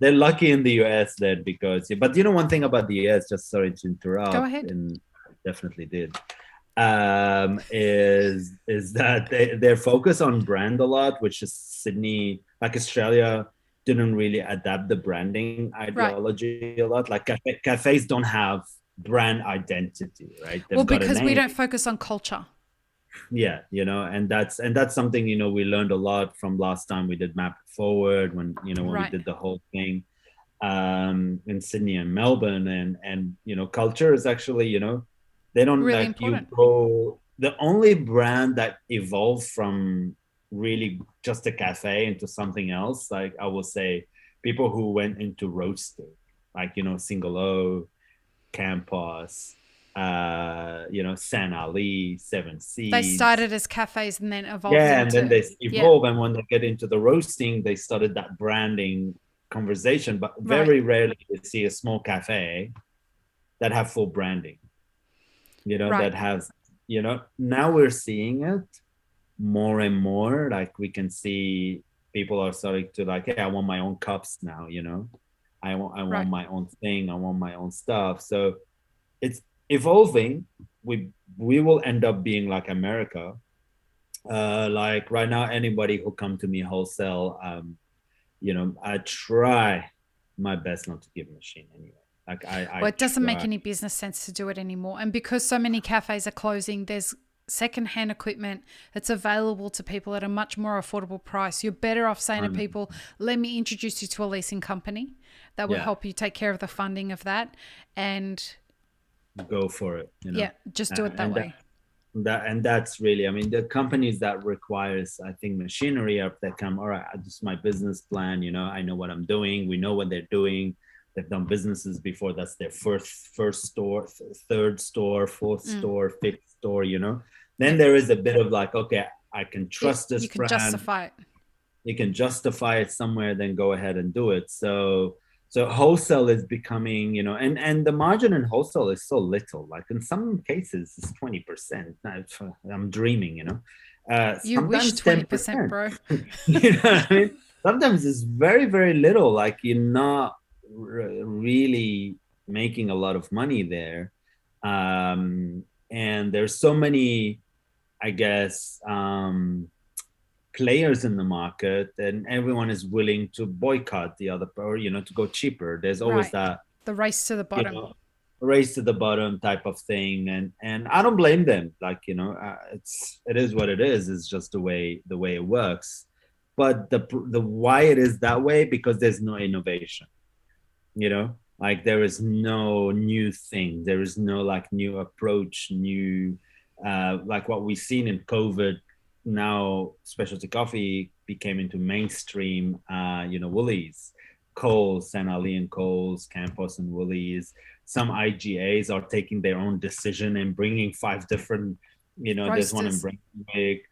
they're lucky in the US then, because, but one thing about the US, just sorry to go interrupt, ahead. and I definitely did, is that they're focused on brand a lot, which is Sydney, like Australia didn't really adapt the branding Right. ideology a lot. Like cafes don't have brand identity, right? Well, They've got a because we name. don't focus on culture. Yeah, and that's something we learned a lot from last time we did Map It Forward, when we Right. did the whole thing in Sydney and Melbourne, and culture is actually, they don't, Really like, you important. go, the only brand that evolved from really just a cafe into something else, like, I will say, people who went into roasting, like, Single O, Campos, San Ali, Seven They Seeds. started as cafes and then evolved Yeah, and then into, they yeah, evolve, and when they get into the roasting, they started that branding conversation. But right, very rarely you see a small cafe that have full branding. right. That has, now we're seeing it more and more. Like, we can see people are starting to, like, hey, I want my own cups now. I want Right. my own thing. I want my own stuff. So it's evolving. We will end up being like America. Like right now, anybody who come to me wholesale, I try my best not to give machine anyway. Like I Well, it doesn't make try. any business sense to do it anymore. And because so many cafes are closing, there's secondhand equipment that's available to people at a much more affordable price. You're better off saying to people, let me introduce you to a leasing company that will help you take care of the funding of that, and go for it, yeah, just do it that and way. that's really, I mean, the companies that requires, I think, machinery up that come, all right, this is my business plan, I know what I'm doing, we know what they're doing, they've done businesses before, that's their first store, third store, fourth store, fifth store, then there is a bit of like, okay, I can trust this you can brand, justify it. you can justify it somewhere, then go ahead and do it. So wholesale is becoming, and the margin in wholesale is so little. Like in some cases, it's 20%. I'm dreaming, You wish sometimes 20%, 10%. bro. You know what I mean? Sometimes it's very, very little. Like you're not really making a lot of money there. And there's so many, I guess, players in the market, and everyone is willing to boycott the other, or to go cheaper. There's always that, the race to the bottom. Race to the bottom type of thing, and I don't blame them. Like it is what it is. It's just the way it works. But the why it is that way, because there's no innovation. Like there is no new thing. There is no like new approach, new like what we've seen in COVID. Now specialty coffee became into mainstream. Woolies, Coles, St. Ali and Coles, Campos and Woolies. Some IGAs are taking their own decision and bringing 5 different. There's one in Brunswick.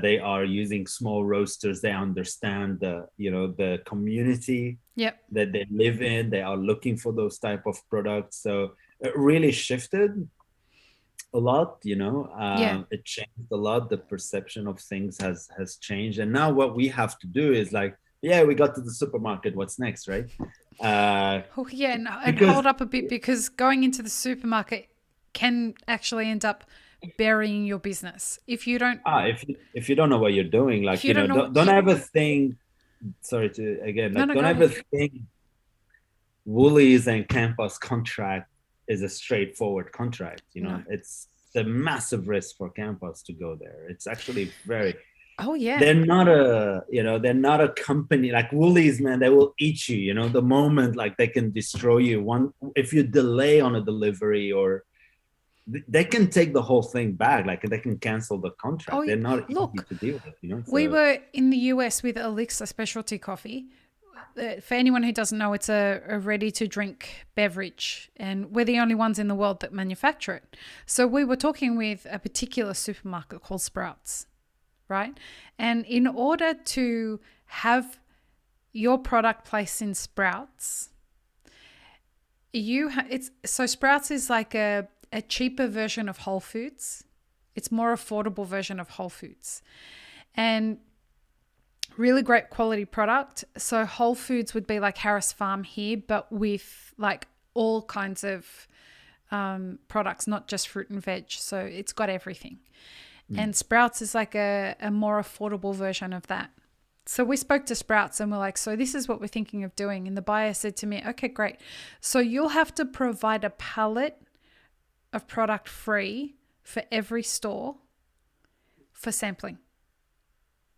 They are using small roasters. They understand the community that they live in. They are looking for those type of products. So it really shifted a lot. It changed a lot. The perception of things has changed. And now what we have to do is like, we got to the supermarket. What's next, right? And hold up a bit, because going into the supermarket can actually end up burying your business if you don't. If you don't know what you're doing, like don't ever think. Sorry to again, like don't ever think Woolies and Campos contract is a straightforward contract. It's a massive risk for Campos to go there. It's actually very. Oh yeah. They're not a company like Woolies, man. They will eat you. The moment like they can destroy you. If you delay on a delivery, or they can take the whole thing back. Like they can cancel the contract. They're not easy to deal with. We were in the US with Elixir Specialty Coffee. For anyone who doesn't know, it's a ready-to-drink beverage, and we're the only ones in the world that manufacture it. So we were talking with a particular supermarket called Sprouts, right? And in order to have your product placed in Sprouts, so Sprouts is like a cheaper version of Whole Foods. It's more affordable version of Whole Foods. And really great quality product. So Whole Foods would be like Harris Farm here, but with like all kinds of products, not just fruit and veg. So it's got everything. And Sprouts is like a more affordable version of that. So we spoke to Sprouts and we're like, so this is what we're thinking of doing. And the buyer said to me, okay, great. So you'll have to provide a pallet of product free for every store for sampling.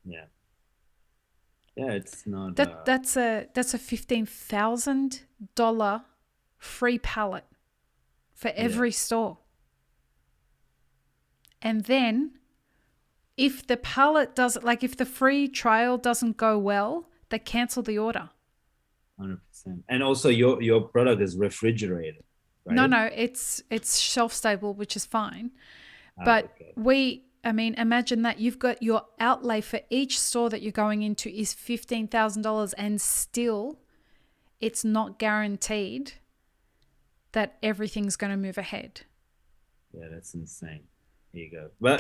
Yeah. Yeah, it's not. That's a $15,000 free pallet for every store. And then if the pallet doesn't, like if the free trial doesn't go well, they cancel the order. 100%. And also your product is refrigerated, right? No, it's shelf stable, which is fine. But imagine that you've got your outlay for each store that you're going into is $15,000, and still it's not guaranteed that everything's going to move ahead. Yeah, that's insane. Here you go. But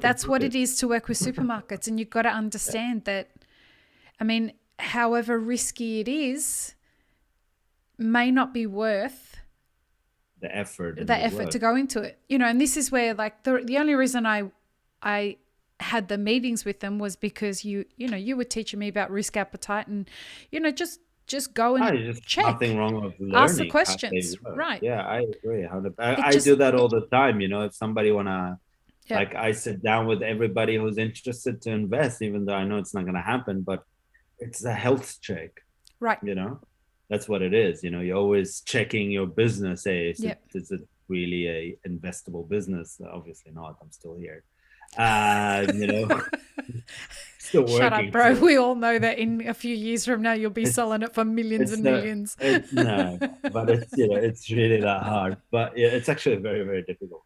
that's what it is to work with supermarkets, and you've got to understand that. I mean, however risky it is, may not be worth the effort to go into it. And this is where like the only reason I had the meetings with them was because you were teaching me about risk appetite, and just go and check. Nothing wrong with learning. Ask the questions, right? Yeah, I agree. I do that all the time. If somebody wanna Yep. Like I sit down with everybody who's interested to invest, even though I know it's not going to happen, but it's a health check, Right. you know. That's what it is. You know, you're always checking your business. Hey, Yep. is it really a investable business? Obviously not. I'm still here. You know, still Shut up, working. bro. So We all know that in a few years from now, you'll be it's selling it for millions it's and the millions. it no, but it's it's really that hard. But yeah, it's actually very, very difficult.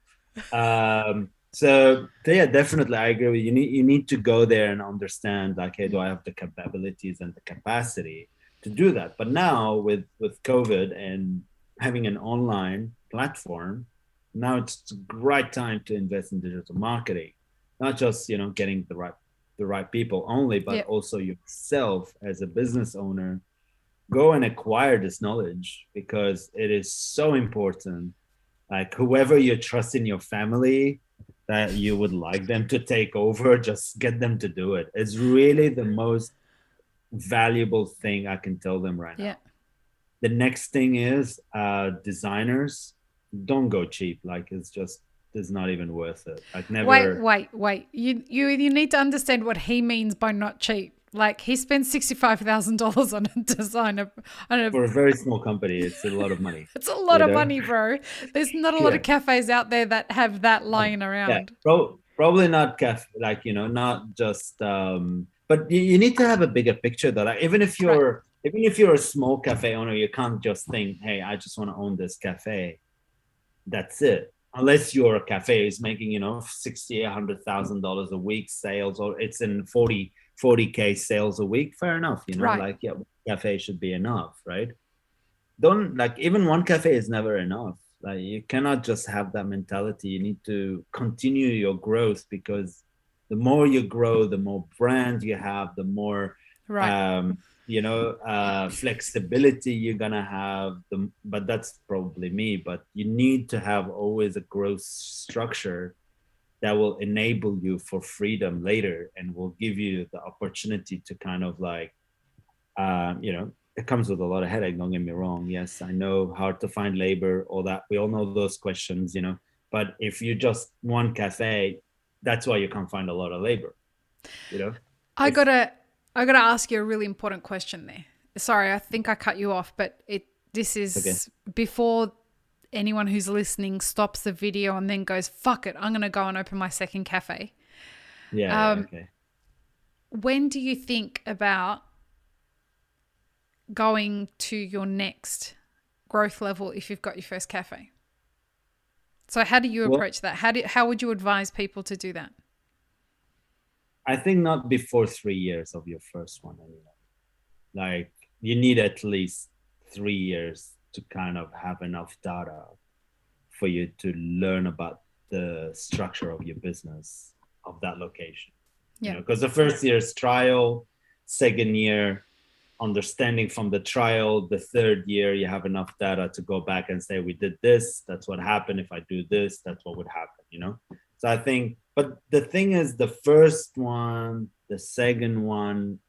So yeah, definitely I agree with you. You need to go there and understand, like, hey, do I have the capabilities and the capacity to do that? But now with COVID and having an online platform, now it's a great time to invest in digital marketing, not just getting the right people only, but Yep. also yourself as a business owner. Go and acquire this knowledge because it is so important. Like whoever you trust in your family that you would like them to take over, just get them to do it. It's really the most valuable thing I can tell them right now. Yep. The next thing is designers, don't go cheap. Like it's not even worth it. Like Wait, never. wait, wait. You need to understand what he means by not cheap. Like he spends $65,000 on a designer. On a, For a very small company, it's a lot of money. it's a lot You of know? money, bro. There's not a lot Yeah. of cafes out there that have that lying Yeah. around. Probably not like not just but you need to have a bigger picture though. Like Right. even if you're a small cafe owner, you can't just think, hey, I just want to own this cafe. That's it. Unless your cafe is making 60 $100,000 a week sales, or it's in 40K sales a week, fair enough. Right. Like, yeah, cafe should be enough, right? Don't, like, even one cafe is never enough. Like, you cannot just have that mentality. You need to continue your growth, because the more you grow, the more brand you have, the more Right. um flexibility you're gonna have. But that's probably me. But you need to have always a growth structure that will enable you for freedom later, and will give you the opportunity to kind of like it comes with a lot of headache. Don't get me wrong. Yes, I know, hard to find labor, all that. We all know those questions. But if you just one cafe, that's why you can't find a lot of labor. You know, I if gotta I gotta ask you a really important question there. Sorry, I think I cut you off, but this okay, is before anyone who's listening stops the video and then goes, fuck it, I'm gonna go and open my second cafe. yeah, okay. When do you think about going to your next growth level if you've got your first cafe? So how do you Well, approach that? How would you advise people to do that? I think not before 3 years of your first one anyway. Like, you need at least 3 years to kind of have enough data for you to learn about the structure of your business of that location. Yeah. Because the first year is trial, second year understanding from the trial, the third year you have enough data to go back and say, we did this, that's what happened. If I do this, that's what would happen. So I think, but the thing is, the first one, the second one,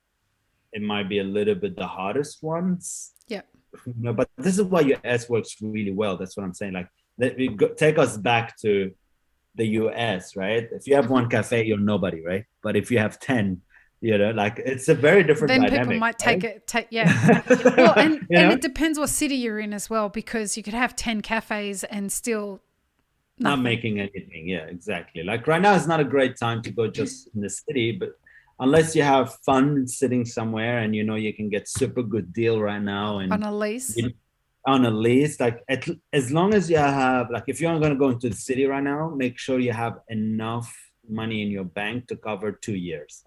it might be a little bit the hardest ones. Yeah. But this is why your S works really well. That's what I'm saying. Like, take us back to the US, right? If you have one cafe, you're nobody, right? But if you have 10, like, it's a very different Then people dynamic, might right? yeah. Well, and you and know it depends what city you're in as well, because you could have 10 cafes and still not nothing. making anything. Yeah, exactly. Like, right now is not a great time to go just in the city, but unless you have fun sitting somewhere and you can get super good deal right now, On and a lease. you, on a lease, like, as long as you have, like, if you're going to go into the city right now, make sure you have enough money in your bank to cover 2 years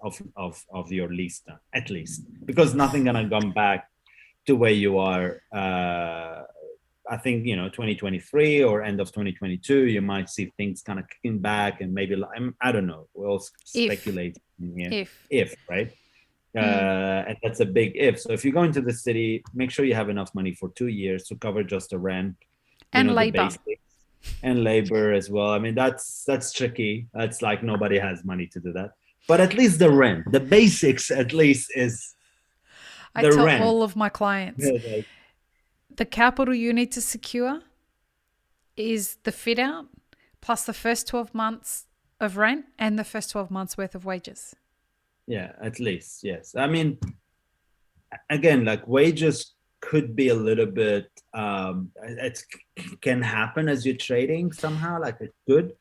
of your lease term, at least, because nothing gonna come back to where you are. I think 2023 or end of 2022, you might see things kind of kicking back, and maybe, I don't know, we'll all If. speculate here. If. If, right? Mm. And that's a big if. So if you go into the city, make sure you have enough money for 2 years to cover just the rent, And the labor. basics, and labor as well. I mean, that's tricky. That's like, nobody has money to do that. But at least the rent, the basics, at least, is I the tell rent. all of my clients Like, the capital you need to secure is the fit out plus the first 12 months of rent and the first 12 months worth of wages. Yeah, at least, yes. I mean, again, like wages could be a little bit it can happen as you're trading somehow, like it could,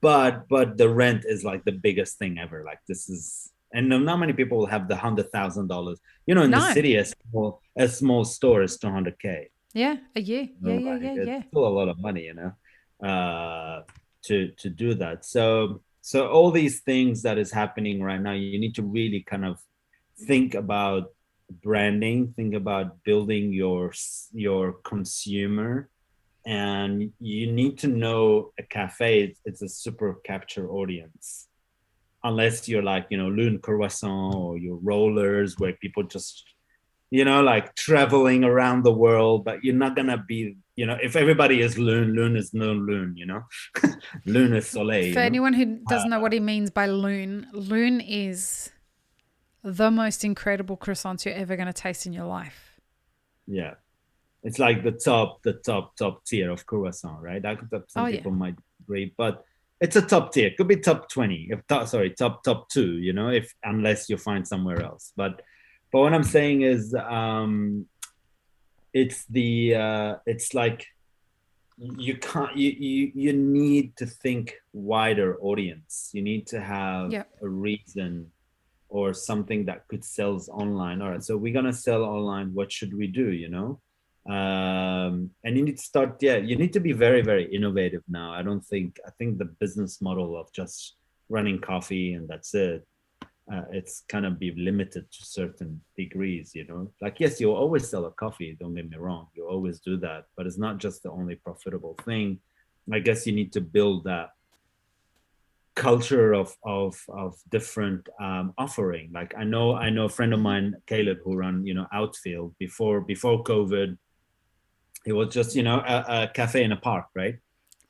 but the rent is like the biggest thing ever. Like this is, and not many people will have the $100,000. In the No. city, a small store is 200K. Yeah, a year. Yeah, yeah, Like yeah, it's yeah. still a lot of money, to do that. So all these things that is happening right now, you need to really kind of think about branding, think about building your consumer, and you need to know a cafe. It's a super capture audience, unless you're like Lune Croissant or your rollers where people just like traveling around the world, but you're not gonna be, if everybody is Lune is no Lune. Lune is Soleil, For anyone who doesn't know what he means by loon, loon is the most incredible croissants you're ever going to taste in your life. Yeah. It's like the top tier of croissant, right? Oh, Some yeah. people might agree, but it's a top tier. It could be top 20, if sorry, top two, if unless you find somewhere else. But what I'm saying is it's like you can't you need to think wider audience. You need to have Yep. a reason or something that could sells online. All right, so we're gonna sell online. What should we do? And you need to start. Yeah, you need to be very, very innovative now. I think the business model of just running coffee and that's it. It's kind of be limited to certain degrees. Like, yes, you'll always sell a coffee, don't get me wrong, you always do that, but it's not just the only profitable thing. I guess you need to build that culture of different offering. Like I know a friend of Mm-hmm. mine, Caleb, who run Outfield before COVID. It was just a cafe in a park, right?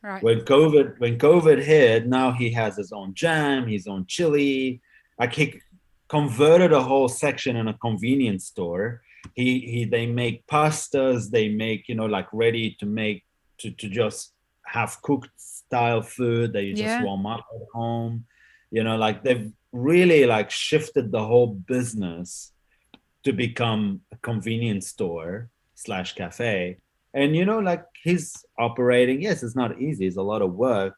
Right. When COVID hit, now he has his own jam, his own chili. Like he converted a whole section in a convenience store. They make pastas, they make like ready to make, to just have cooked style food that you just Yeah. warm up at home. Like they've really like shifted the whole business to become a convenience store slash cafe. And like he's operating, yes, it's not easy, it's a lot of work,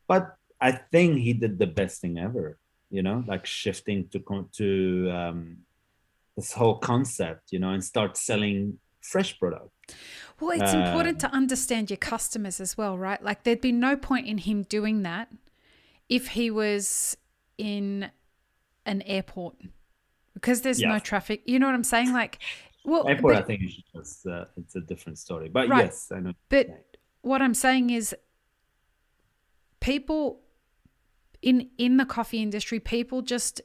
but I think he did the best thing ever, like shifting to this whole concept, and start selling fresh product. Well, it's uh important to understand your customers as well, right? Like, there'd be no point in him doing that if he was in an airport because there's yeah, no traffic. You know what I'm saying? Like, well, airport, I but think it's a different story, but right. yes, I know what you're But saying. what I'm saying is people in the coffee industry, people just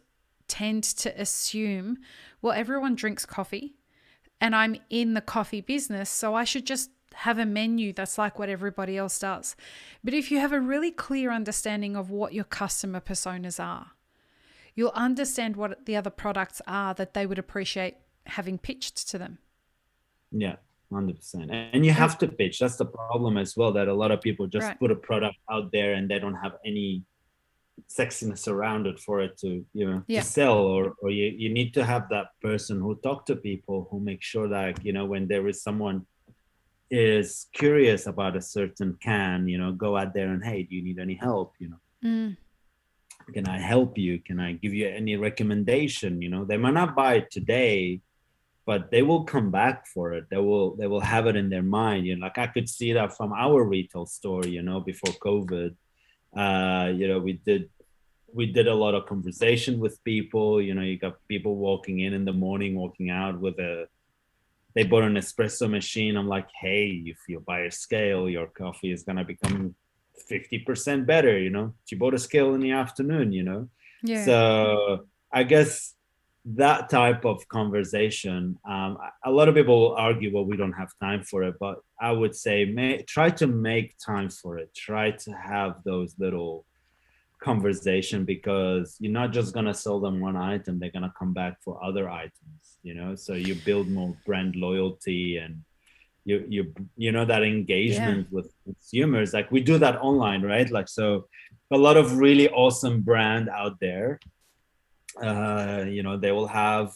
tend to assume, well, everyone drinks coffee and I'm in the coffee business, so I should just have a menu that's like what everybody else does. But if you have a really clear understanding of what your customer personas are, you'll understand what the other products are that they would appreciate having pitched to them. Yeah, 100%. And you And have to pitch. That's the problem as well, that a lot of people just right. put a product out there and they don't have any sexiness around it for it to Yeah. sell, or you need to have that person who talk to people, who make sure that when there is someone is curious about a certain can, go out there and, hey, do you need any help? Mm, Can I help you? Can I give you any recommendation? They might not buy it today, but they will come back for it. They will have it in their mind. Like I could see that from our retail store, before COVID. We did a lot of conversation with people. You got people walking in the morning, walking out with they bought an espresso machine. I'm like, hey, if you buy a scale, your coffee is gonna become 50% better. She bought a scale in the afternoon. yeah. So I guess that type of conversation, a lot of people argue, well, we don't have time for it, but I would say try to make time for it. Try to have those little conversation, because you're not just going to sell them one item, they're going to come back for other items. So you build more brand loyalty, you know, that Yeah. engagement with consumers. Like we do that online, right? Like, so a lot of really awesome brand out there, you know, they will have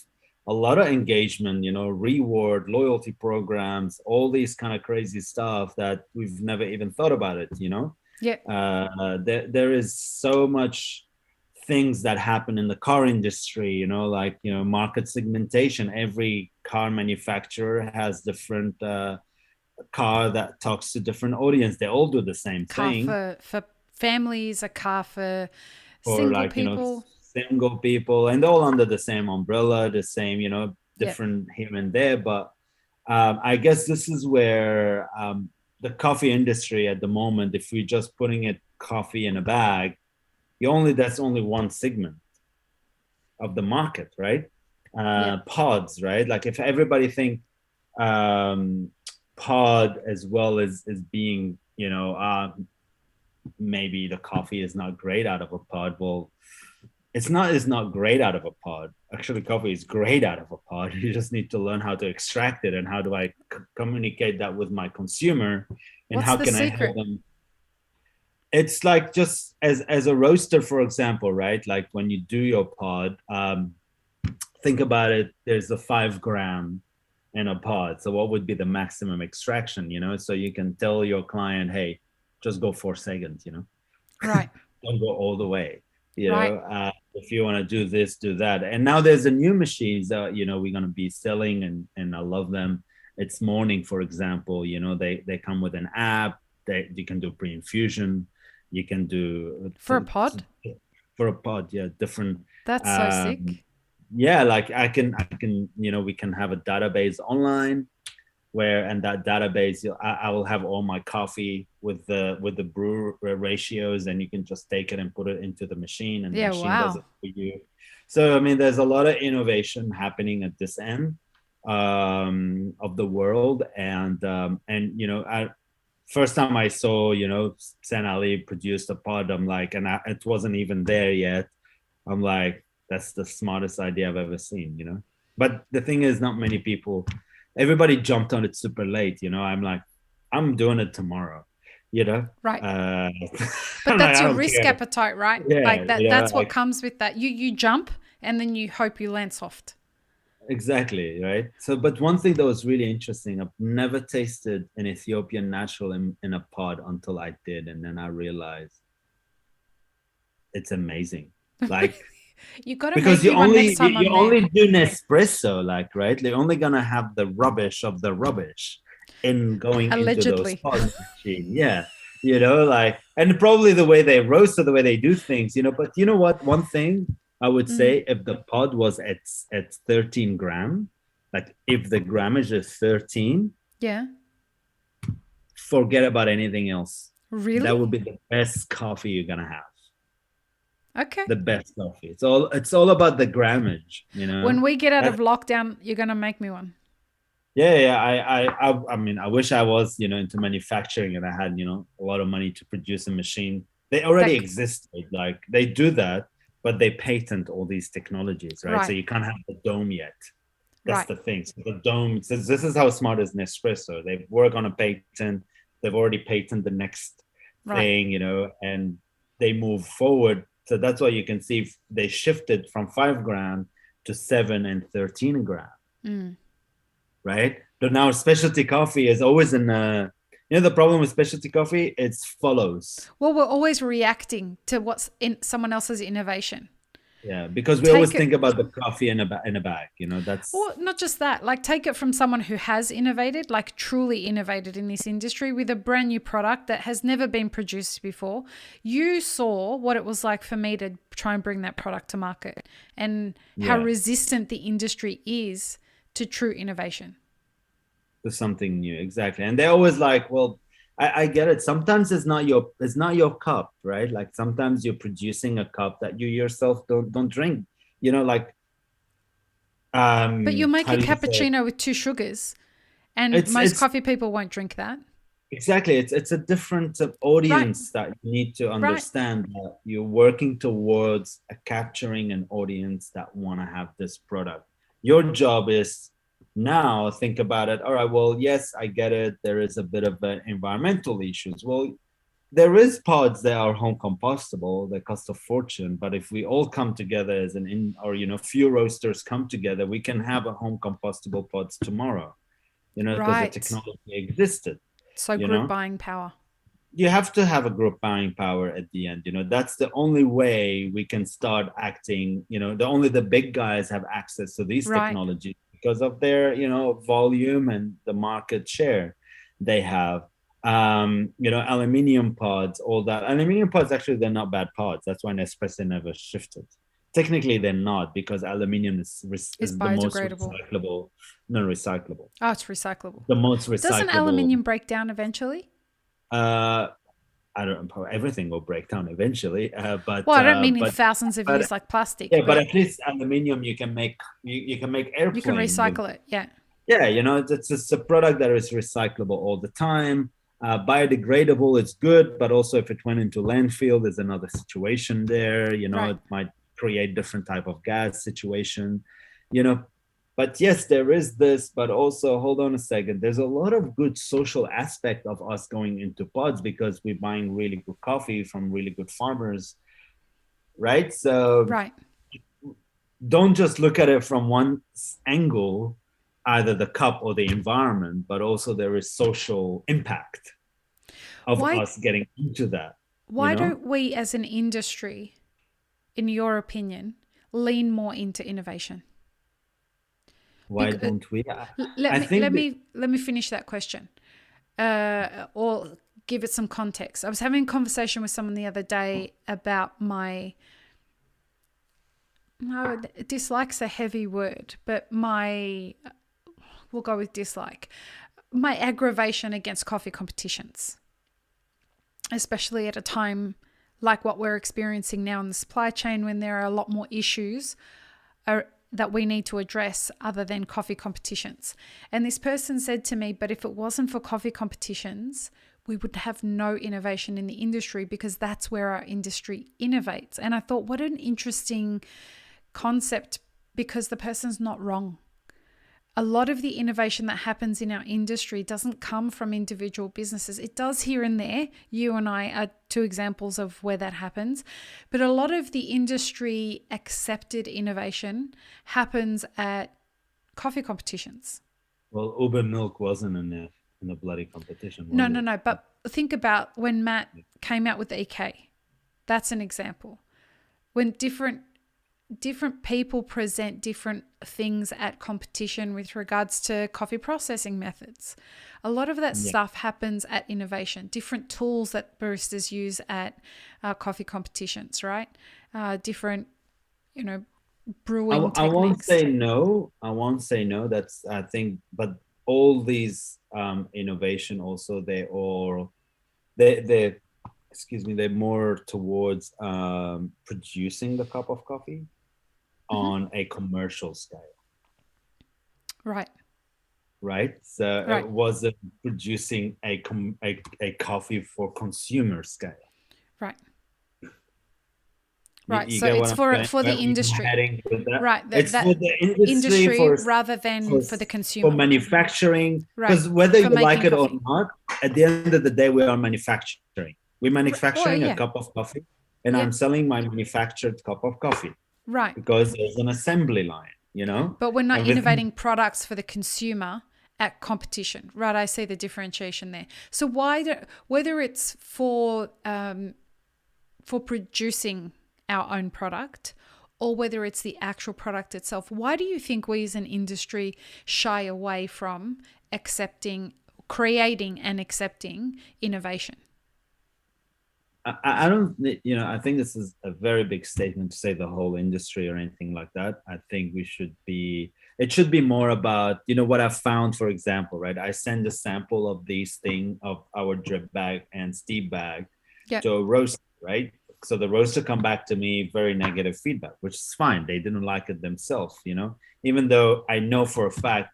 a lot of engagement, you know, reward, loyalty programs, all these kind of crazy stuff that we've never even thought about it, you know. Yeah. There is so much things that happen in the car industry, you know, like, you know, market segmentation. Every car manufacturer has different car that talks to different audience. They all do the same Car thing. for families, a car for Or single like, you know, people. single people, and all under the same umbrella, the same, you know, Yeah. different here and there. But I guess this is where the coffee industry at the moment, if we're just putting it coffee in a bag, that's only one segment of the market, right? Yeah. Pods, right? Like if everybody think um, pod as well as being, you know, maybe the coffee is not great out of a pod. Well, it's not great out of a pod. Actually, coffee is great out of a pod. You just need to learn how to extract it, and how do I communicate that with my consumer, and What's how the can I help secret? them. It's like, just as a roaster, for example, right? Like when you do your pod, think about it. There's a 5 gram in a pod. So what would be the maximum extraction? You know, so you can tell your client, hey, just go 4 seconds. You know, Right. don't go all the way. You Right. know, if you want to do this, do that. And now there's a new machines that, you know, we're gonna be selling, and I love them. It's Morning, for example. You know, they come with an app that you can do pre-infusion. You can do For a pod? for a pod, yeah, different. That's so Um, sick. yeah, like I can, you know, we can have a database online where, and that database, I will have all my coffee with the brew ratios, and you can just take it and put it into the machine, and the Yeah, machine does wow. it for you. So I mean, there's a lot of innovation happening at this end of the world. And you know, first time I saw, you know, Sen Ali produced a pod, I'm like, it wasn't even there yet. I'm like, that's the smartest idea I've ever seen, you know. But the thing is, not many people, everybody jumped on it super late, you know. I'm like, I'm doing it tomorrow, you know. Right. Uh, But I'm like, that's I your don't risk care. appetite, right? Yeah, Like that you know, that's what like comes with that. You jump and then you hope you land soft. exactly, right. So, but one thing that was really interesting, I've never tasted an Ethiopian natural in a pod until I did, and then I realized it's amazing. Like, You got to because make you me one next only you, time you I'm there. only do Nespresso, like, right? They're only gonna have the rubbish of the rubbish in going into those Allegedly. pod machine. Yeah, you know, like, and probably the way they roast or the way they do things, you know. But you know what? One thing I would Mm. say, if the pod was at 13 gram, like if the grammage is 13, Yeah. forget about anything else. Really? That would be the best coffee you're gonna have. Okay. The best coffee. It's all about the grammage, you When know. we get out of That, lockdown, you're going to make me one. yeah, yeah. I mean, I wish I was, you know, into manufacturing, and I had, you know, a lot of money to produce a machine. They already That existed. Like they do that, but they patent all these technologies, right? So right. you can't have the dome yet. That's Right. the thing. So the dome says, this is how smart is Nespresso. They work on a patent. They've already patented the next Right. thing, you know, and they move forward. So that's why you can see they shifted from 5 gram to 7 and 13 gram, Mm. right? But now specialty coffee is always you know, the problem with specialty coffee, it follows. Well, we're always reacting to what's in someone else's innovation. Yeah, because we always Take it think about the coffee in a bag, you know, that's, Or not just that, like take it from someone who has innovated, like truly innovated in this industry with a brand new product that has never been produced before. You saw what it was like for me to try and bring that product to market and how yeah, resistant the industry is to true innovation. there's something new, exactly. And they're always like, well, I get it. Sometimes it's not your cup, right? Like sometimes you're producing a cup that you yourself don't drink. You know, like, But you'll make how a do you say it? cappuccino with 2 sugars, and most It's coffee people won't drink that. exactly, it's a different Right, audience that you need to right. understand, that you're working towards capturing an audience that want to have this product. Your job is Now think about it. All right, well, yes, I get it. There is a bit of environmental issues. Well, there is pods that are home compostable that cost a fortune, but if we all come together as an in, or few roasters come together, we can have a home compostable pods tomorrow, because the Right. technology existed. So you group know buying power. you have to have a group buying power at the end. That's the only way we can start acting. The big guys have access to these Right. technologies because of their volume and the market share they have. Aluminium pods, all that. Aluminium pods, actually, they're not bad pods. That's why Nespresso never shifted. Technically they're not, because aluminium Is is the most biodegradable. recyclable. No, recyclable. Oh, it's recyclable. The most Doesn't recyclable. aluminium break down eventually? uh I don't know. Everything will break down eventually, but Well, I don't mean in but thousands of but years like plastic, yeah, but but at least aluminium you can make you can airplane with. recycle it. Yeah. Yeah, it's a product that is recyclable all the time. Biodegradable is good, but also if it went into landfill, there's another situation there. Right. It might create different type of gas situation. You know, but yes, there is this, but also hold on a second. There's a lot of good social aspect of us going into pods because we're buying really good coffee from really good farmers, right? So Right. don't just look at it from one angle, either the cup or the environment, but also there is social impact of Why us getting into that, you why know? don't we as an industry, in your opinion, lean more into innovation? Why Because don't we? let I me think that, finish that question, or give it some context. I was having a conversation with someone the other day about my, no, dislike's a heavy word, but we'll go with dislike, my aggravation against coffee competitions, especially at a time like what we're experiencing now in the supply chain, when there are a lot more issues that we need to address other than coffee competitions. And this person said to me, but if it wasn't for coffee competitions, we would have no innovation in the industry, because that's where our industry innovates. And I thought, what an interesting concept, because the person's not wrong. A lot of the innovation that happens in our industry doesn't come from individual businesses. It does here and there. You and I are two examples of where that happens. But a lot of the industry accepted innovation happens at coffee competitions. well, Uber Milk wasn't in a bloody competition, No, was no, it? no. But think about when Matt came out with the EK. That's an example. When different people present different things at competition with regards to coffee processing methods. A lot of that Yeah. stuff happens at innovation, different tools that baristas use at coffee competitions, right? Different, you know, brewing I won't techniques. say no. I won't say no. That's, I think, but all these innovation also, they excuse me, they're more towards producing the cup of coffee Hmm. on a commercial scale, Right, right? So it right, wasn't producing a coffee for consumer scale. right, You, right. you So get what it's I'm for saying? the Where I'm industry, heading with that? right? It's for That the industry, industry rather than for for the for consumer, manufacturing, right? because whether For you like making it or coffee. not, at the end of the day, we are manufacturing. We're Well, manufacturing a yeah, cup of coffee, and yeah, I'm selling my manufactured cup of coffee right. because there's an assembly line. But we're not And with innovating products for the consumer at competition, right? I see the differentiation there. So whether it's for producing our own product, or whether it's the actual product itself, why do you think we as an industry shy away from creating and accepting innovation? I don't, I think this is a very big statement to say the whole industry or anything like that. I think it should be more about, what I've found, for example, right? I send a sample of these thing of our drip bag and steep bag Yeah. to a roaster, right? So the roaster come back to me very negative feedback, which is fine. They didn't like it themselves. Even though I know for a fact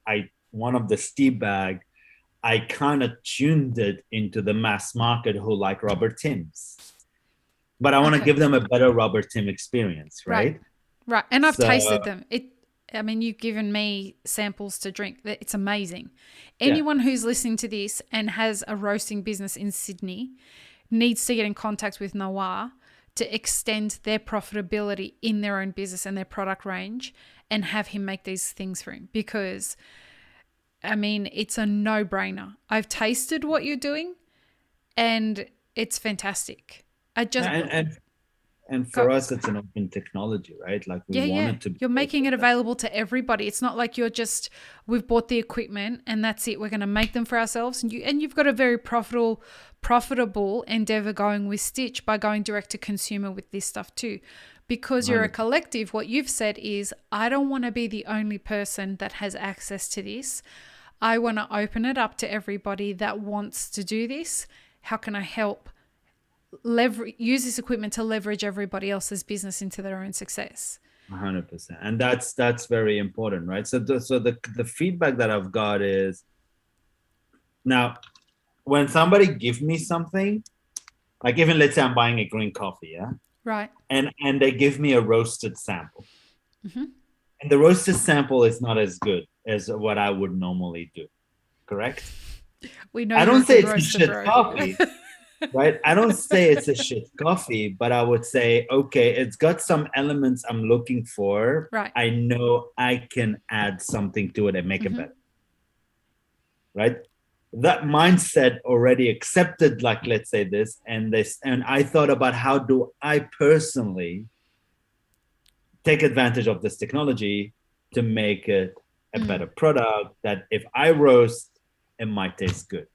one of the steep bag, I kind of tuned it into the mass market who like Robert Timms. But I want to Okay. give them a better Robert Tim experience, Right. right? Right. And I've So tasted them. I mean, you've given me samples to drink. It's amazing. Yeah, Anyone who's listening to this and has a roasting business in Sydney needs to get in contact with Nawar to extend their profitability in their own business and their product range and have him make these things for him, because, I mean, it's a no-brainer. I've tasted what you're doing and it's fantastic. I just and go. for us, it's an open technology, right? Like we Yeah, want yeah. it to be You're making it open. available to everybody. It's not like you're just, we've bought the equipment and that's it. We're going to make them for ourselves. And you've got a very profitable endeavor going with Stitch by going direct to consumer with this stuff too. Because you're a 100%. collective, what you've said is, I don't want to be the only person that has access to this. I want to open it up to everybody that wants to do this. How can I help use this equipment to leverage everybody else's business into their own success? 100%, and that's very important, right? So the feedback that I've got is, now when somebody give me something, like even let's say I'm buying a green coffee, yeah, Right. and they give me a roasted sample, Mm-hmm. and the roasted sample is not as good as what I would normally do, correct? We know I you're a don't say good it's a roaster, shit bro. coffee, right? I don't say it's a shit coffee, but I would say, okay, it's got some elements I'm looking for. Right. I know I can add something to it and make it Mm-hmm. better, right? That mindset already accepted, like, let's say this, and I thought about how do I personally take advantage of this technology to make it a better product that if I roast, it might taste good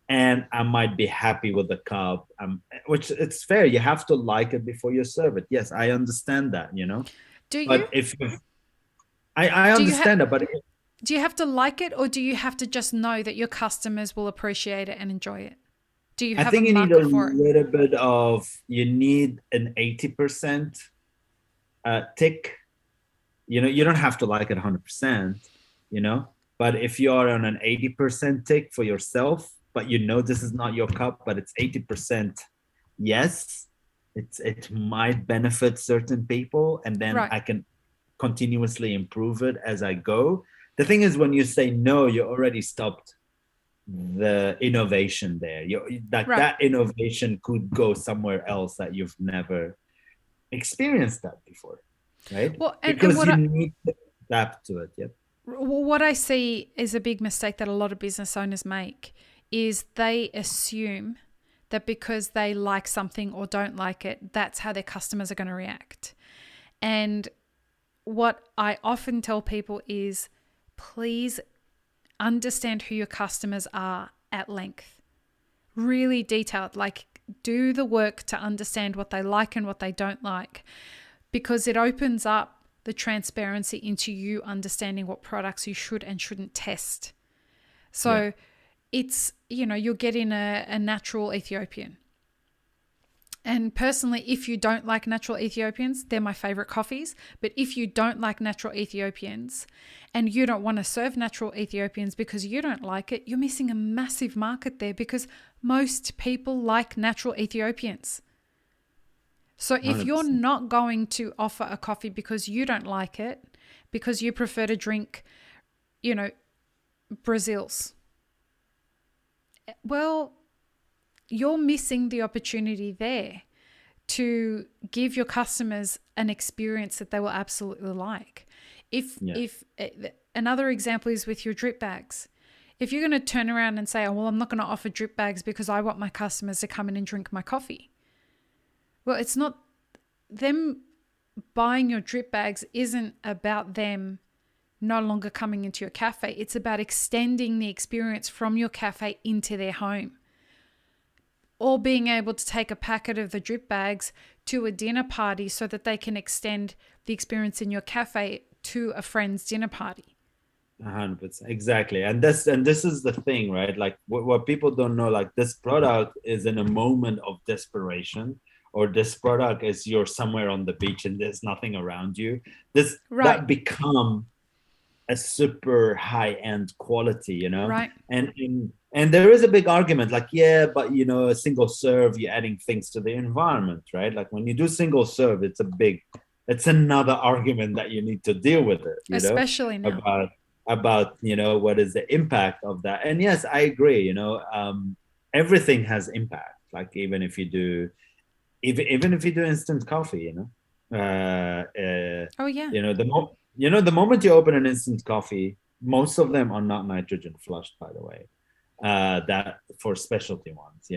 and I might be happy with the cup. Which it's fair. You have to like it before you serve it. Yes, I understand that, Do you? But if I Do you have? understand that, but Do you have to like it, or do you have to just know that your customers will appreciate it and enjoy it? Do you I have a think you need a market for it? little bit of, you need an 80% tick. You don't have to like it 100%, but if you're on an 80% tick for yourself, but this is not your cup, but it's 80%, yes, it might benefit certain people, and then Right. I can continuously improve it as I go. The thing is, when you say no, you already stopped the innovation there. Like Right. that innovation could go somewhere else that you've never experienced that before, right? Well, and Because you need to adapt to it. Yep. what I see is a big mistake that a lot of business owners make is they assume that because they like something or don't like it, that's how their customers are going to react. And what I often tell people is, please understand who your customers are at length. Really detailed, like do the work to understand what they like and what they don't like, because it opens up the transparency into you understanding what products you should and shouldn't test. So it's, you're getting a natural Ethiopian. And personally, if you don't like natural Ethiopians, they're my favorite coffees. But if you don't like natural Ethiopians and you don't want to serve natural Ethiopians because you don't like it, you're missing a massive market there, because most people like natural Ethiopians. So if you're 100%. not going to offer a coffee because you don't like it, because you prefer to drink, Brazil's, well, you're missing the opportunity there to give your customers an experience that they will absolutely like. If another example is with your drip bags. If you're going to turn around and say, oh, well, I'm not going to offer drip bags because I want my customers to come in and drink my coffee. Well, it's not them buying your drip bags isn't about them no longer coming into your cafe. It's about extending the experience from your cafe into their home, or being able to take a packet of the drip bags to a dinner party so that they can extend the experience in your cafe to a friend's dinner party. 100%, exactly. And this is the thing, right? Like what people don't know, like this product is in a moment of desperation, or this product is you're somewhere on the beach and there's nothing around you. Right. That become a super high end quality, Right. and there is a big argument, like, yeah, but a single serve, you're adding things to the environment, right? Like when you do single serve, it's a big it's another argument that you need to deal with it, Especially now. about what is the impact of that. And yes, I agree, everything has impact. Like even if you do instant coffee, Oh yeah. the moment you open an instant coffee, most of them are not nitrogen flushed, by the way. That for specialty ones,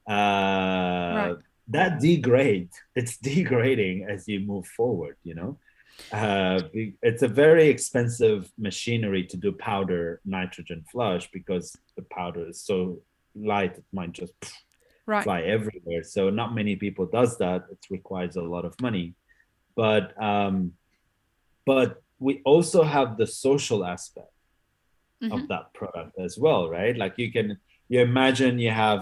Right. that degrade. It's degrading as you move forward. It's a very expensive machinery to do powder nitrogen flush because the powder is so light it might just Right. fly everywhere. So not many people does that. It requires a lot of money, but we also have the social aspect of that product as well, right? Like you imagine you have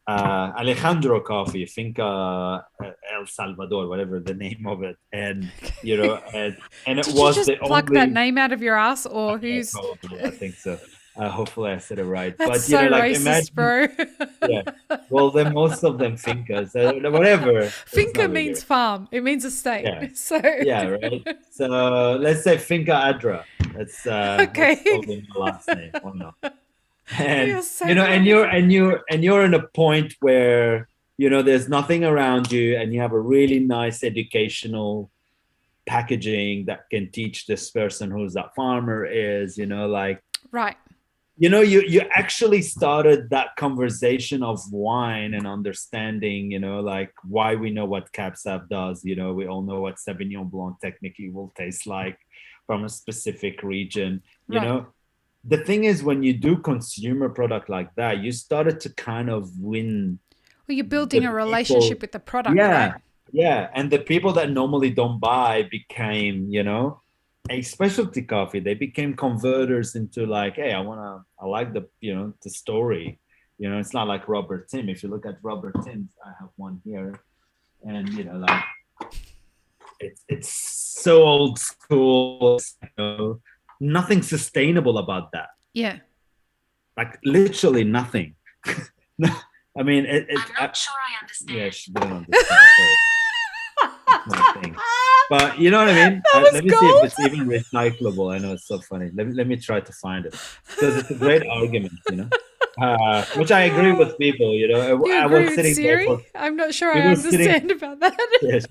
Alejandro coffee, Finca El Salvador, whatever the name of it, and it Did you was just the pluck that only. name out of your ass, or who's? Probably, I think so. Hopefully, I said it right. That's But so like racist, imagine, bro. yeah. Well, then most of them Fincas, whatever. It's Finca not really. means farm. It means estate. Yeah, So yeah, right. So let's say Finca Adra. Let's call okay. them the last name. Why not? And You're so and funny. you're in a point where there's nothing around you, and you have a really nice educational packaging that can teach this person who's that farmer is, like Right. you actually started that conversation of wine and understanding, like why we know what Cab Sav does. We all know what Sauvignon Blanc technically will taste like from a specific region. Right. The thing is, when you do consumer product like that, you started to kind of win Well, you're building the a relationship people. with the product, right? Yeah, yeah, and the people that normally don't buy became, a specialty coffee. They became converters into like, hey, I like the story. It's not like Robert Tim. If you look at Robert Tim's, I have one here, and like it's so old school. Nothing sustainable about that. Yeah. Like literally nothing. I mean, I'm not sure I understand. Yeah, she didn't understand. Sorry. My thing. But you know what I mean? That was Let me see if gold. it's even recyclable. I know it's so funny. Let me try to find it because it's a great argument, which I agree with people. You I agree was with sitting there Siri? for I'm not sure we I were sitting. understand about that. Yes,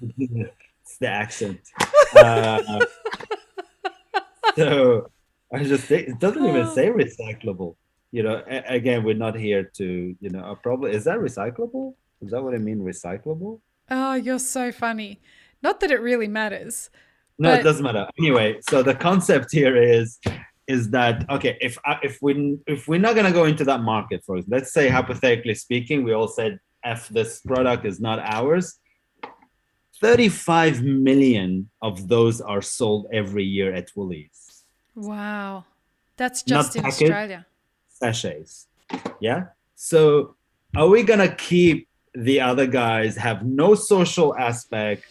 it's the accent. Uh, so I just think it doesn't even say recyclable. Again, we're not here to, probably is that recyclable? Is that what I mean? Recyclable? Oh, you're so funny. Not that it really matters, No, it but doesn't matter. Anyway, so the concept here is that okay, if we're not gonna go into that market for let's say hypothetically speaking, we all said F this product is not ours. 35 million of those are sold every year at Woolies. wow. That's just Not in packaged, Australia. sachets. Yeah. So are we gonna keep the other guys have no social aspect,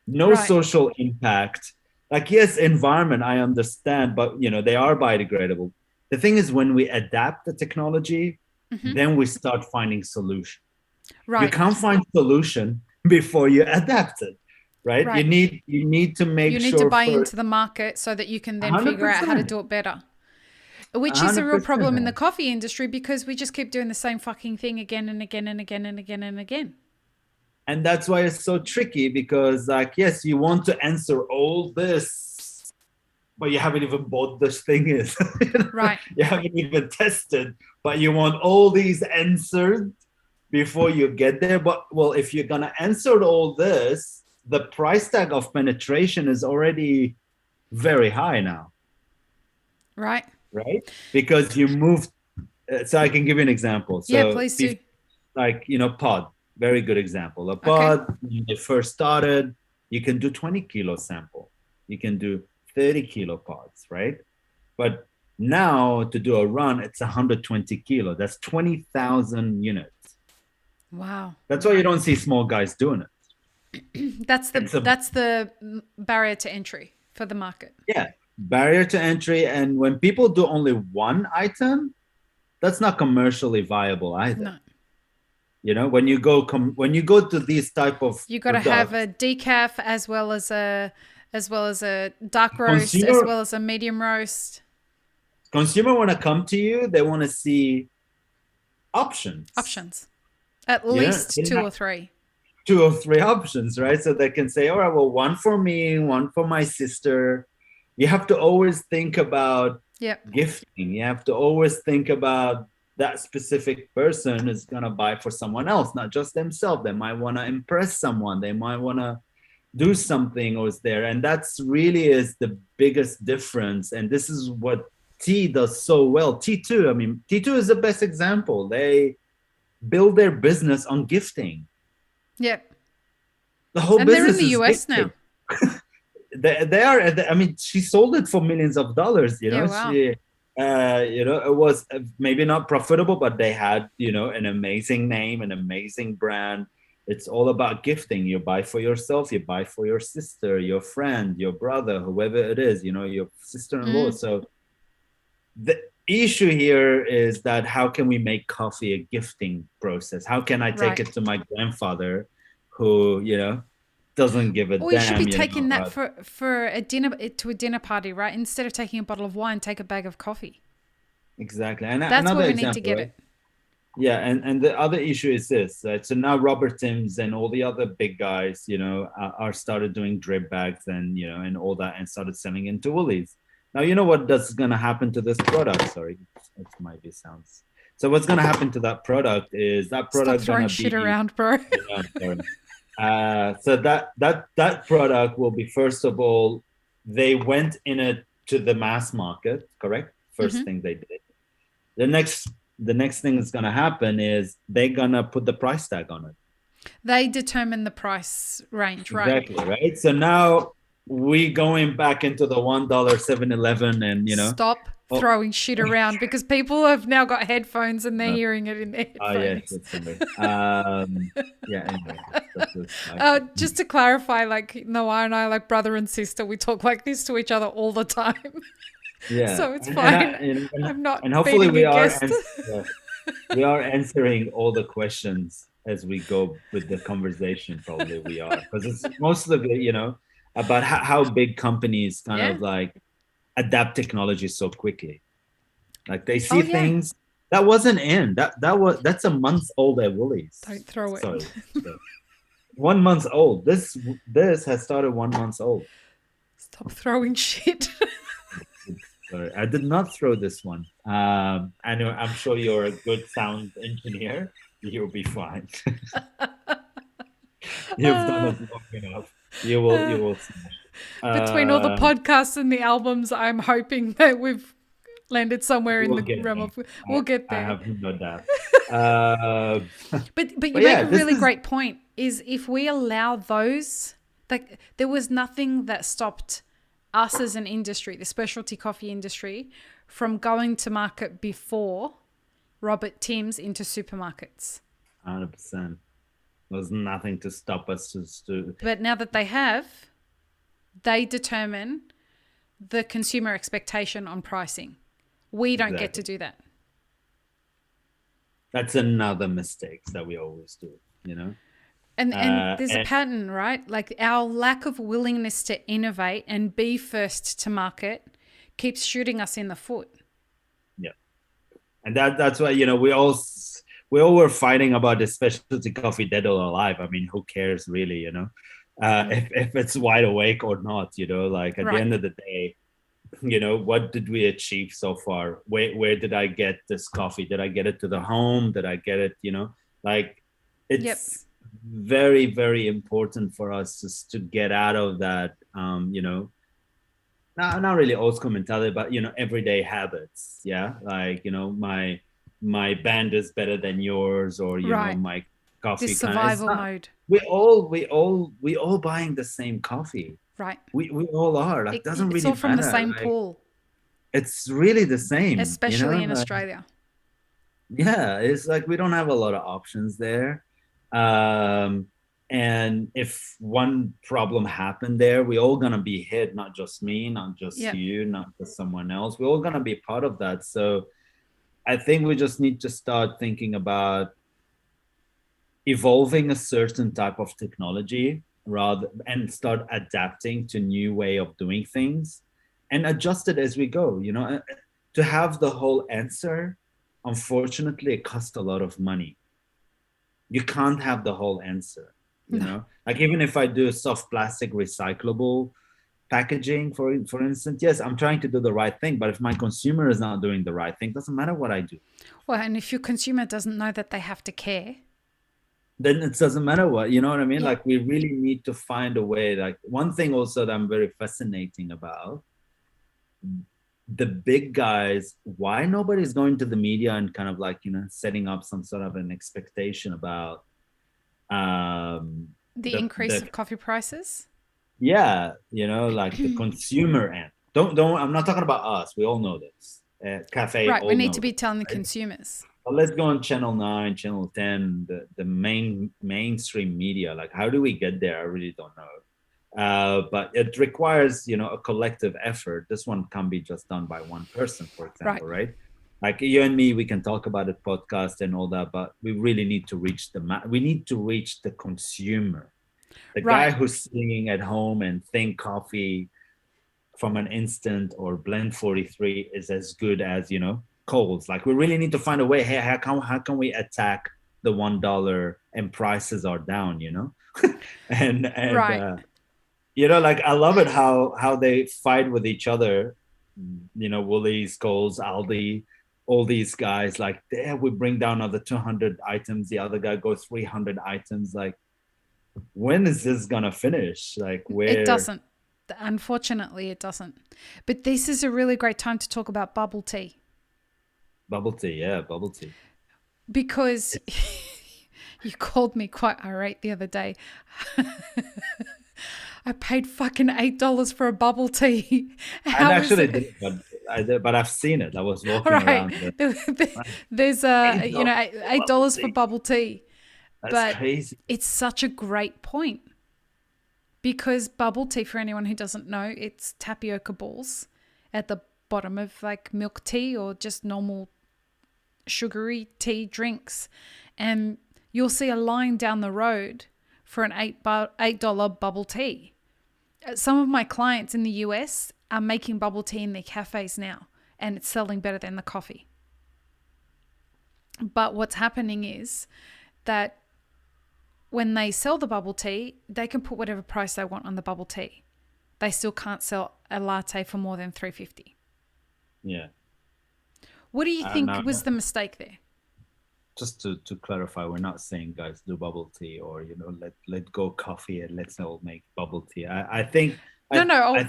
no Right. social impact? Like, yes, environment, I understand, but they are biodegradable. The thing is, when we adapt the technology, then we start finding solution. You Right. can't find solution before you adapt it, right? Right. You need to make You need to sure buy first. into the market so that you can then figure out how to 100%. do it better. Which is a real 100%. problem in the coffee industry because we just keep doing the same fucking thing again and again and again and again and again. And that's why it's so tricky because, like, yes, you want to answer all this, but you haven't even bought this thing is. Right. You haven't even tested, but you want all these answered before you get there. But well, if you're gonna answer all this, the price tag of penetration is already very high now. Right. Right? Because you moved. So I can give you an example. So Yeah, please do. like pod, very good example. A Okay. pod, when they first started, you can do 20 kilo sample, you can do 30 kilo pods, right? But now to do a run, it's 120 kilo. That's 20,000 units. Wow. That's why you don't see small guys doing it. That's the barrier to entry for the market. Yeah, barrier to entry. And when people do only one item, that's not commercially viable either. No. when you go to these type of You got to have products, a decaf as well as a dark roast as consumer well as a medium roast. consumer want to come to you. They want to see options. Options. At least two or three. 2 or 3 options, right? So they can say, all right, well, one for me, one for my sister. You have to always think about gifting. You have to always think about that specific person is going to buy for someone else, not just themselves. They might want to impress someone. They might want to do something or is there. And that's really is the biggest difference. And this is what tea does so well. T2, I mean, T2 is the best example. They build their business on gifting. Yep. The whole and business they're in the US gifting. now. they are. I mean, she sold it for millions of dollars. Wow. She, it was maybe not profitable, but they had, an amazing name, an amazing brand. It's all about gifting. You buy for yourself, you buy for your sister, your friend, your brother, whoever it is. Your sister-in-law. So the issue here is that how can we make coffee a gifting process? How can I take it to my grandfather, who doesn't give a damn? Or you should be taking that for a dinner party, right? Instead of taking a bottle of wine, take a bag of coffee. Exactly, and that's where we need to get it. Yeah, and the other issue is this, right? So now Robert Timms and all the other big guys, are started doing drip bags and and all that, and started selling into Woolies. Now you know what that's gonna happen to this product. Sorry, it might be sounds. So what's gonna happen to that product is that product Stop throwing shit around, bro. So that product will be, first of all, they went to the mass market, correct? First thing they did. The next thing that's going to happen is they're going to put the price tag on it. They determine the price range, right? Exactly, right? So now we going back into the $1 7-Eleven and, Stop throwing shit around, because people have now got headphones and they're hearing it in their headphones. Anyway. Just to clarify, like Nawar and I, like brother and sister, we talk like this to each other all the time. Yeah. So it's fine. I'm not. And hopefully we are answering all the questions as we go with the conversation. Probably we are, because it's most of it, about how big companies kind of like adapt technology so quickly. Like they see things that wasn't in that's a month old at Woolies. Don't throw it. Sorry. 1 month old. This has started 1 month old. Stop throwing shit. Sorry, I did not throw this one. I know. I'm sure you're a good sound engineer. You'll be fine. You've done it long enough. You will smash. Between all the podcasts and the albums, I'm hoping that we've landed somewhere in the realm of. We'll get there. I have no doubt. But you make a really great point. Is if we allow those, like there was nothing that stopped us as an industry, the specialty coffee industry, from going to market before Robert Timms into supermarkets. 100%. There's nothing to stop us. But now that they have, they determine the consumer expectation on pricing. We don't get to do that. That's another mistake that we always do, And there's a pattern, right? Like our lack of willingness to innovate and be first to market keeps shooting us in the foot. Yeah. And that's why, we all were fighting about the specialty coffee dead or alive. I mean, who cares really, if it's wide awake or not, like at the end of the day, what did we achieve so far? Where did I get this coffee? Did I get it to the home? Did I get it, like it's very, very important for us just to get out of that, not really old school mentality, but, everyday habits. Yeah. Like, my band is better than yours, or, my coffee. This survival mode. We all buying the same coffee. Right. We all are. Like, doesn't really matter. It's all from the same pool. It's really the same. Especially in Australia. Yeah. It's like, we don't have a lot of options there. And if one problem happened there, we're all going to be hit, not just me, not just you, not just someone else. We're all going to be part of that. So I think we just need to start thinking about evolving a certain type of technology rather and start adapting to new way of doing things and adjust it as we go. To have the whole answer, unfortunately, it costs a lot of money. You can't have the whole answer. No. Like even if I do soft plastic recyclable packaging, for instance, yes, I'm trying to do the right thing, but if my consumer is not doing the right thing, doesn't matter what I do. Well, and if your consumer doesn't know that they have to care, then it doesn't matter what, you know what I mean? Yeah. Like we really need to find a way. Like one thing also that I'm very fascinating about, the big guys, why nobody's going to the media and kind of like, setting up some sort of an expectation about the increase of coffee prices. yeah, like the consumer end. Don't I'm not talking about us. We all know this. Cafe. Right. all We need know to be this, telling the right? consumers. But let's go on channel 9, channel 10, the mainstream media. Like, how do we get there? I really don't know. But it requires, a collective effort. This one can't be just done by one person, for example, right? Like you and me, we can talk about it, podcast and all that, but we really need to reach we need to reach the consumer. The guy who's sitting at home and think coffee from an instant or blend 43 is as good as, Coles. Like we really need to find a way. Hey, how can we attack the $1 and prices are down, and like I love it how they fight with each other, Woolies, Coles, Aldi, all these guys. Like there we bring down another 200 items, the other guy goes 300 items. Like when is this gonna finish? Like where It doesn't. Unfortunately, it doesn't. But this is a really great time to talk about bubble tea. Bubble tea, yeah, bubble tea. Because you called me quite irate the other day. I paid fucking $8 for a bubble tea. I actually did, but I've seen it. I was walking around. There's $8 for bubble tea. That's crazy. It's such a great point. Because bubble tea, for anyone who doesn't know, it's tapioca balls at the bottom of like milk tea or just normal sugary tea drinks. And you'll see a line down the road for an $8 bubble tea. Some of my clients in the US are making bubble tea in their cafes now, and it's selling better than the coffee. But what's happening is that when they sell the bubble tea, they can put whatever price they want on the bubble tea. They still can't sell a latte for more than $3.50. Yeah. What do you think was the mistake there? Just to clarify, we're not saying guys do bubble tea or let go coffee and let's all make bubble tea. I think what I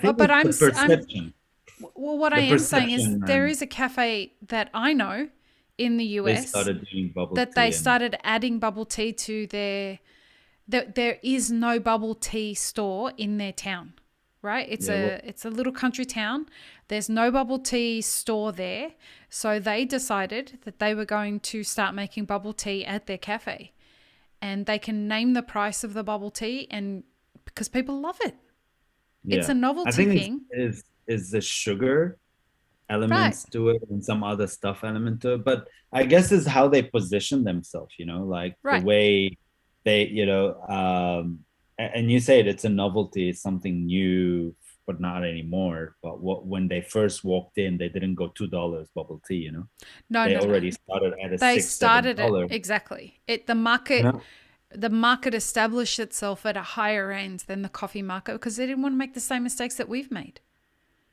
am saying is there is a cafe that I know in the US they started adding bubble tea to their. There is no bubble tea store in their town, right? It's a little country town. There's no bubble tea store there. So they decided that they were going to start making bubble tea at their cafe. And they can name the price of the bubble tea and because people love it. Yeah. It's a novelty thing. Is the sugar elements to it and some other stuff element to it. But I guess is how they position themselves, like the way they, and you say it's a novelty, it's something new, but not anymore. But when they first walked in, they didn't go $2 bubble tea, They already started at a $6, $7. Exactly. The market established itself at a higher end than the coffee market because they didn't want to make the same mistakes that we've made.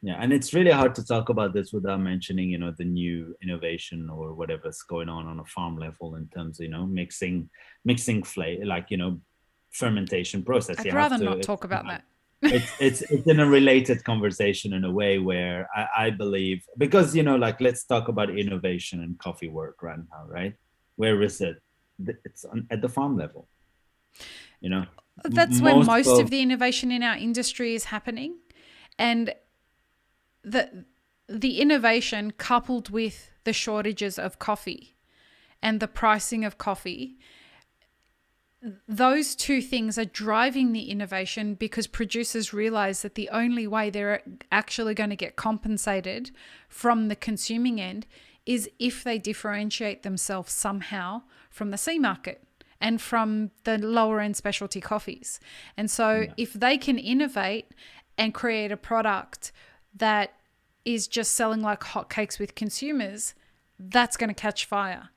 Yeah, and it's really hard to talk about this without mentioning, the new innovation or whatever's going on a farm level in terms of, mixing flavor, like, fermentation process. I'd rather not talk about that. It's in a related conversation in a way where I believe, because, like, let's talk about innovation and coffee work right now, right? Where is it? It's at the farm level, That's where most of the innovation in our industry is happening. And the innovation coupled with the shortages of coffee and the pricing of coffee, those two things are driving the innovation because producers realize that the only way they're actually going to get compensated from the consuming end is if they differentiate themselves somehow from the C market. and from the lower end specialty coffees. And so if they can innovate and create a product that is just selling like hotcakes with consumers, that's going to catch fire.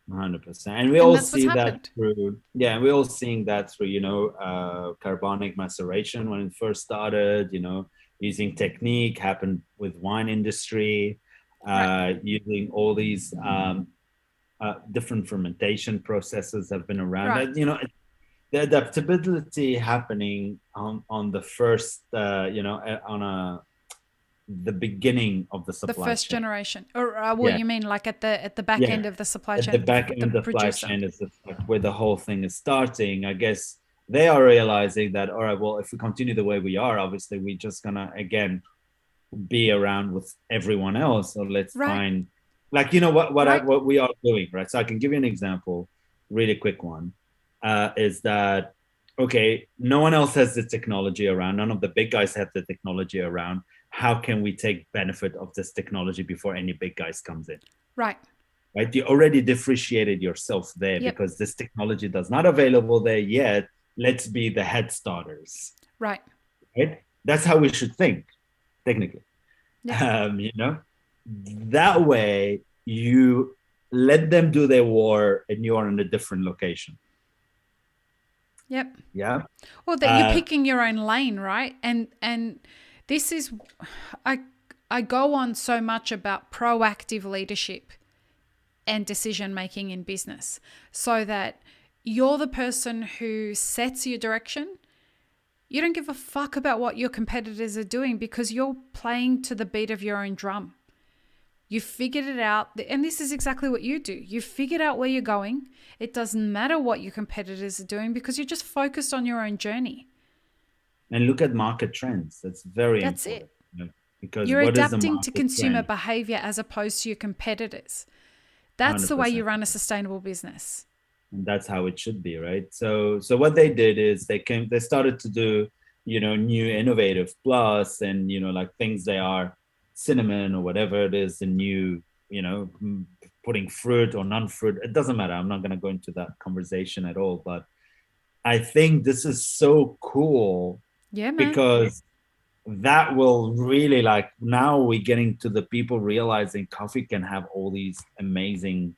100%. And we all see that happened. through, we're all seeing that through, carbonic maceration when it first started, using technique, happened with wine industry, using all these different fermentation processes have been around. Right. The adaptability happening on the first, the beginning of the supply chain. The first generation, or what you mean, like at the back end of the supply chain, at the back end of the supply chain is where the whole thing is starting. I guess they are realizing that, all right, well, if we continue the way we are, obviously we're just gonna again be around with everyone else. So let's find, like, what we are doing, right? So I can give you an example, really quick one, is that, okay, no one else has the technology around. None of the big guys have the technology around. How can we take benefit of this technology before any big guys comes in? Right. You already differentiated yourself there because this technology is not available there yet. Let's be the head starters. Right. That's how we should think, technically. That way you let them do their war and you are in a different location. Yep. Yeah. Well, that you're picking your own lane, right? And this is, I go on so much about proactive leadership and decision making in business, so that you're the person who sets your direction. You don't give a fuck about what your competitors are doing because you're playing to the beat of your own drum. You figured it out, and this is exactly what you do. You figured out where you're going. It doesn't matter what your competitors are doing because you're just focused on your own journey. And look at market trends. That's very important. That's it. Because you're adapting to consumer behavior as opposed to your competitors. That's 100%. The way you run a sustainable business. And that's how it should be, right? So what they did is they started to do, new innovative plus and, like things they are cinnamon or whatever it is, the new, putting fruit or non-fruit. It doesn't matter. I'm not going to go into that conversation at all. But I think this is so cool. Yeah, man. Because that will really, like, now we're getting to the people realizing coffee can have all these amazing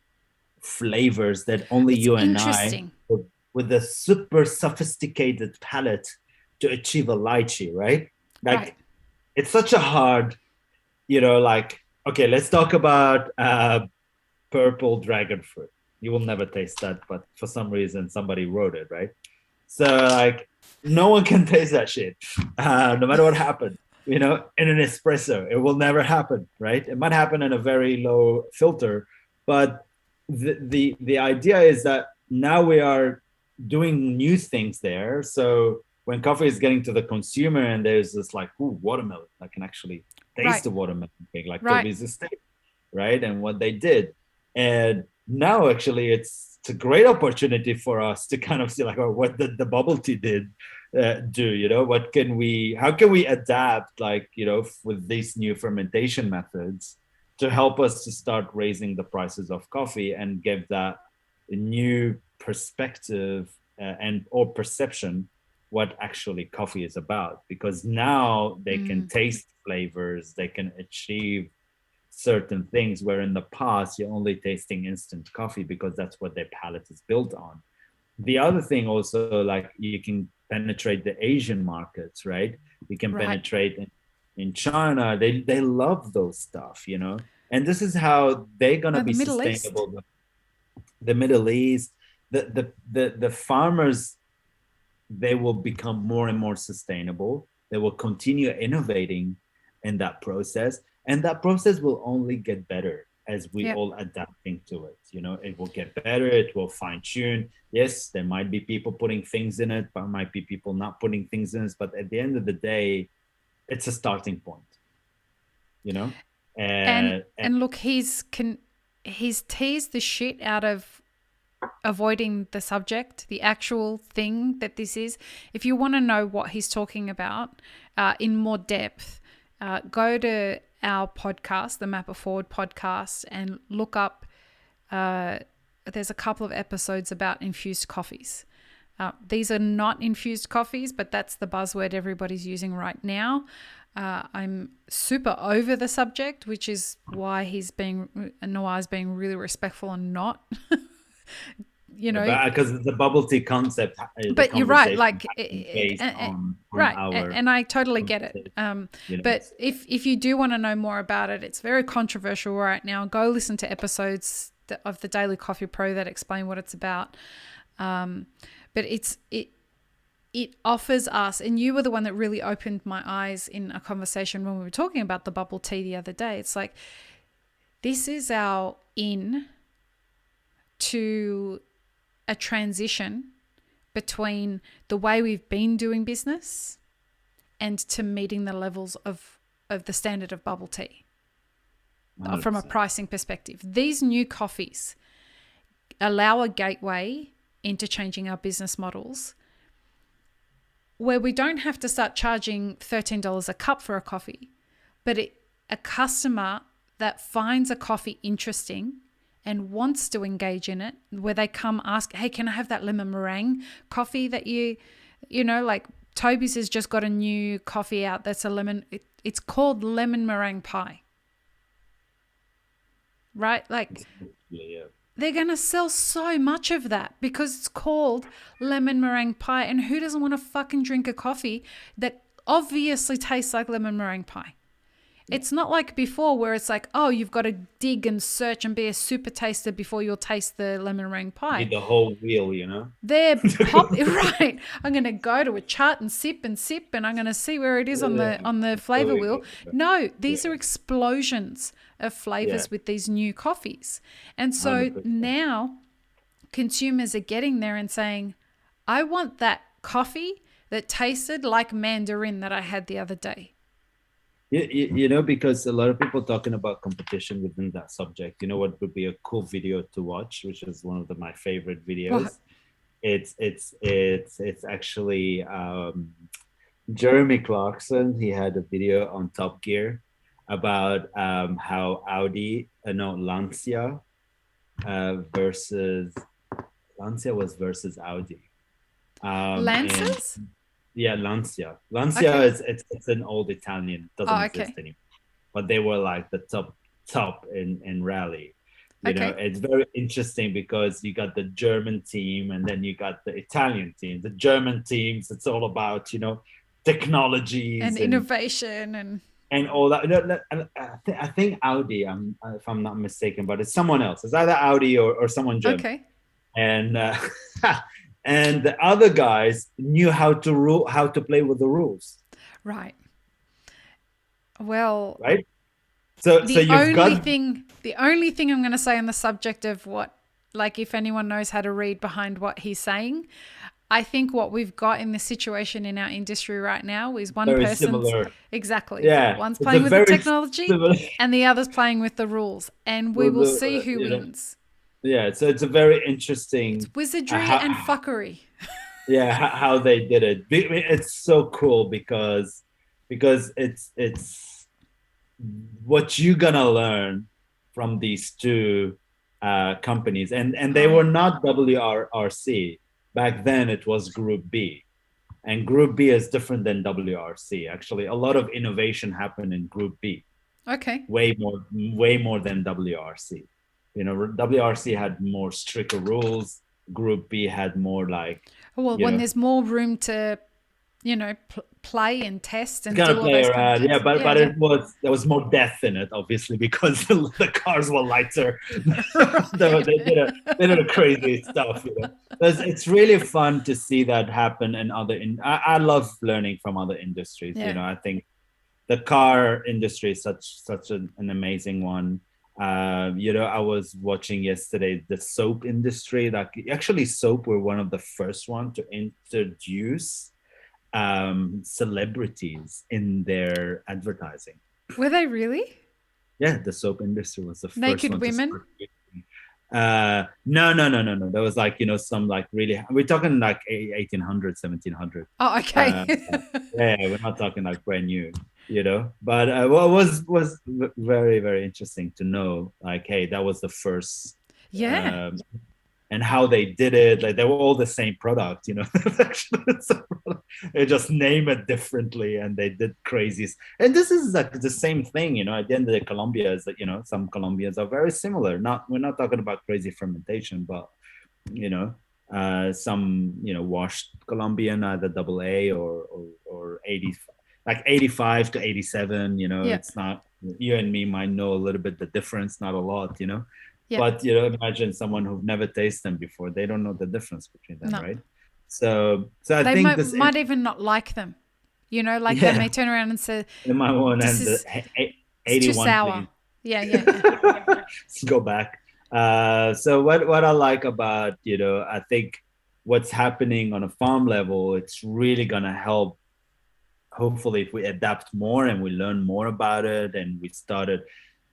flavors that only you and I with a super sophisticated palate to achieve a lychee, right? Like it's such a hard, okay, let's talk about purple dragon fruit. You will never taste that, but for some reason somebody wrote it, right? So like no one can taste that shit, no matter what happens. In an espresso, it will never happen, right? It might happen in a very low filter, but the idea is that now we are doing new things there. So when coffee is getting to the consumer and there's this like, ooh, watermelon, I can actually taste the watermelon thing, like Toby's estate, right? And what they did. And now actually it's a great opportunity for us to kind of see like, oh, what did the bubble tea do? How can we adapt, like, with these new fermentation methods to help us to start raising the prices of coffee and give that a new perspective and or perception what actually coffee is about, because now they can taste flavors, they can achieve certain things where in the past you're only tasting instant coffee because that's what their palate is built on. The other thing also, like, you can penetrate the Asian markets, right? You can penetrate in China. They love those stuff, and this is how they're gonna be sustainable. The Middle East, the farmers, they will become more and more sustainable. They will continue innovating in that process, and that process will only get better as we all adapting to it. It will get better. It will fine tune. Yes, there might be people putting things in it, but might be people not putting things in it. But at the end of the day, it's a starting point. And look, he's teased the shit out of avoiding the subject, the actual thing that this is. If you want to know what he's talking about in more depth, go to our podcast, the Map It Forward podcast, and look up there's a couple of episodes about infused coffees. These are not infused coffees, but that's the buzzword everybody's using right now. I'm super over the subject, which is why Noir's being really respectful and not, because the bubble tea concept. But you're right, like, based on right, our and I totally get it. But if you do want to know more about it, it's very controversial right now. Go listen to episodes of the Daily Coffee Pro that explain what it's about. But it offers us, and you were the one that really opened my eyes in a conversation when we were talking about the bubble tea the other day. It's like, this is our in to a transition between the way we've been doing business and to meeting the levels of the standard of bubble tea 100%. From a pricing perspective. These new coffees allow a gateway into changing our business models where we don't have to start charging $13 a cup for a coffee, but a customer that finds a coffee interesting and wants to engage in it, where they come ask, hey, can I have that lemon meringue coffee that like Toby's has just got a new coffee out that's a lemon, it's called lemon meringue pie. Right? Like, yeah. They're going to sell so much of that because it's called lemon meringue pie. And who doesn't want to fucking drink a coffee that obviously tastes like lemon meringue pie? It's not like before where it's like, oh, you've got to dig and search and be a super taster before you'll taste the lemon meringue pie. Need the whole wheel, They're right. I'm going to go to a chart and sip, and I'm going to see where it is on the flavor wheel. No, these are explosions of flavors with these new coffees. And so 100%. Now consumers are getting there and saying, I want that coffee that tasted like mandarin that I had the other day. Because a lot of people talking about competition within that subject. You know what would be a cool video to watch, which is one of my favorite videos. What? It's actually Jeremy Clarkson. He had a video on Top Gear about how Lancia versus Audi. Lancers? Yeah, Lancia. Lancia is it's an old Italian, doesn't exist anymore. But they were like the top in rally. You know, it's very interesting because you got the German team and then you got the Italian team. The German teams, it's all about, technologies and innovation and all that. I think Audi, if I'm not mistaken, but it's someone else. It's either Audi or someone German. Okay. And and the other guys knew how to play with the rules. Right. Well. Right. So the only thing I'm going to say on the subject of if anyone knows how to read behind what he's saying, I think what we've got in the situation in our industry right now is one person. Exactly. Yeah. One's playing with the technology and the other's playing with the rules, and we will see who wins. Yeah, so it's a very interesting. It's wizardry and fuckery. Yeah, how they did it. It's so cool because it's what you're gonna learn from these two companies, and they were not WRC back then. It was Group B, and Group B is different than WRC. Actually, a lot of innovation happened in Group B. Okay. Way more than WRC. WRC had more stricter rules. Group B had more when there's more room to, play and test and do all those around. Yeah, but there was more depth in it, obviously, because the cars were lighter. they did a crazy stuff. It's really fun to see that happen in other. I love learning from other industries. Yeah. I think the car industry is such an amazing one. I was watching yesterday the soap industry. Actually, soap were one of the first ones to introduce celebrities in their advertising. Were they really? Yeah, the soap industry was the first naked one. Women? No. There was some really, we're talking 1800, 1700. Oh, okay. Yeah, we're not talking brand new. But what was very, very interesting to know, hey, that was the first and how they did it. Like they were all the same product, you know. They just name it differently, and they did crazies. And this is like the same thing, you know. At the end of the Colombia is that, you know, some Colombians are very similar. Not we're not talking about crazy fermentation, but you know, some, you know, washed Colombian, either double A or 80, like 85 to 87. You know, Yeah. it's not, you and me might know a little bit the difference, not a lot, you know. Yeah. But you know, imagine someone who've never tasted them before; they don't know the difference between them, No. right? So I They think this might even not like them. You know, like they may turn around and say, in my one this and is the it's too 81, sour. please. Yeah. Let's go back. So what I like about, you know, I think what's happening on a farm level, it's really gonna help. Hopefully, if we adapt more and we learn more about it, and we started,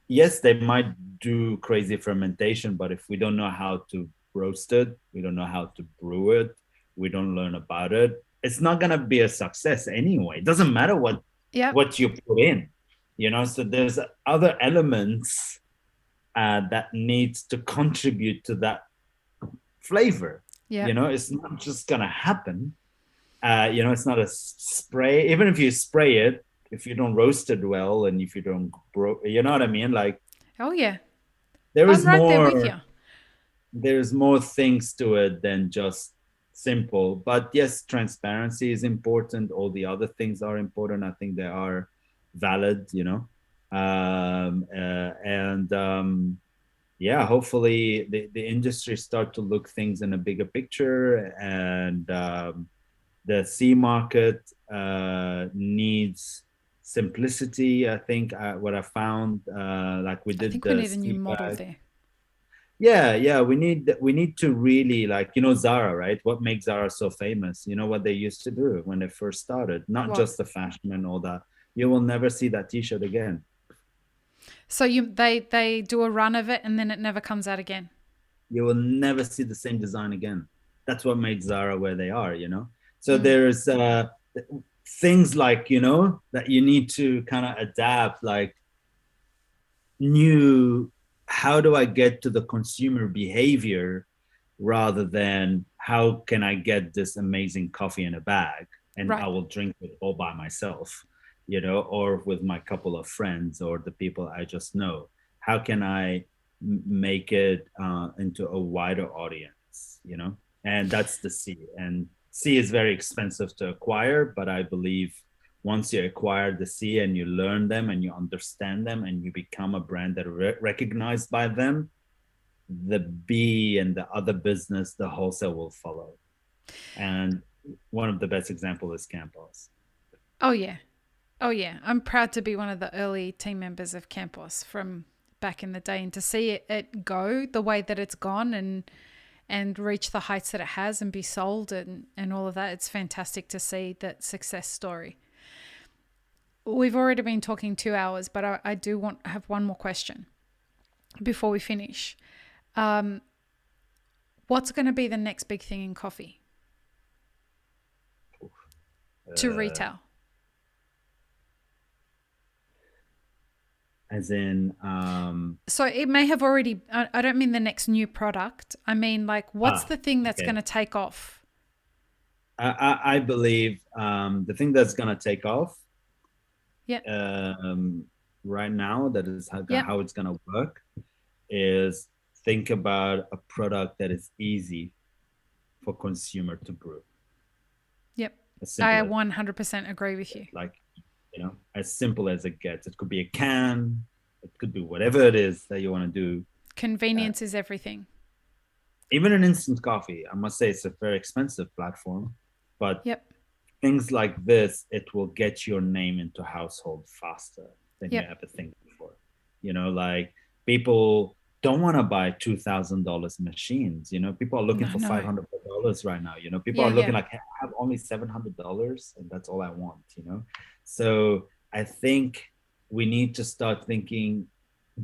yes, they might do crazy fermentation, but if we don't know how to roast it, we don't know how to brew it, we don't learn about it, it's not gonna be a success anyway. It doesn't matter what Yeah. you put in, you know. So there's other elements that needs to contribute to that flavor. Yeah. You know, it's not just gonna happen. You know, it's not a spray. Even if you spray it, if you don't roast it well, and if you don't you know what I mean? Like, Oh yeah. there I'm is right there with more. you. There's more things to it than just simple. But yes, transparency is important. All the other things are important. I think they are valid. You know, and yeah, hopefully the industry start to look things in a bigger picture, and the C market needs simplicity. I think what I found, like we I did think we the need a new C model bag. there. Yeah, we need to really, like, you know, Zara, right? What makes Zara so famous? You know what they used to do when they first started? Not What? just the fashion and all that. You will never see that T-shirt again. So they do a run of it and then it never comes out again. You will never see the same design again. That's what made Zara where they are, you know. So there's things like, you know, that you need to kind of adapt, like new, how do I get to the consumer behavior rather than how can I get this amazing coffee in a bag and Right. I will drink it all by myself, you know, or with my couple of friends or the people I just know. How can I make it into a wider audience, you know? And that's the C. And C is very expensive to acquire, but I believe once you acquire the C and you learn them and you understand them and you become a brand that recognized by them, the B and the other business, the wholesale will follow. And one of the best examples is Campos. Oh yeah. Oh yeah. I'm proud to be one of the early team members of Campos from back in the day, and to see it go the way that it's gone and reach the heights that it has and be sold and all of that. It's fantastic to see that success story. We've already been talking 2 hours, but I do want to have one more question before we finish. What's going to be the next big thing in coffee to retail? As in, so it may have already, I don't mean the next new product. I mean, like, what's the thing that's going to take off? I believe the thing that's going to take off right now, that is how it's going to work, is think about a product that is easy for consumer to brew. Yep. I 100% agree with you. Like, you know, as simple as it gets. It could be a can, it could be whatever it is that you want to do. Convenience is everything. Even an instant coffee, I must say, it's a very expensive platform, but things like this, it will get your name into household faster than you ever think before. You know, like, people don't want to buy $2,000 machines. You know, people are looking for $500 right now. You know, people are looking like, hey, I have only $700 and that's all I want, you know? So I think we need to start thinking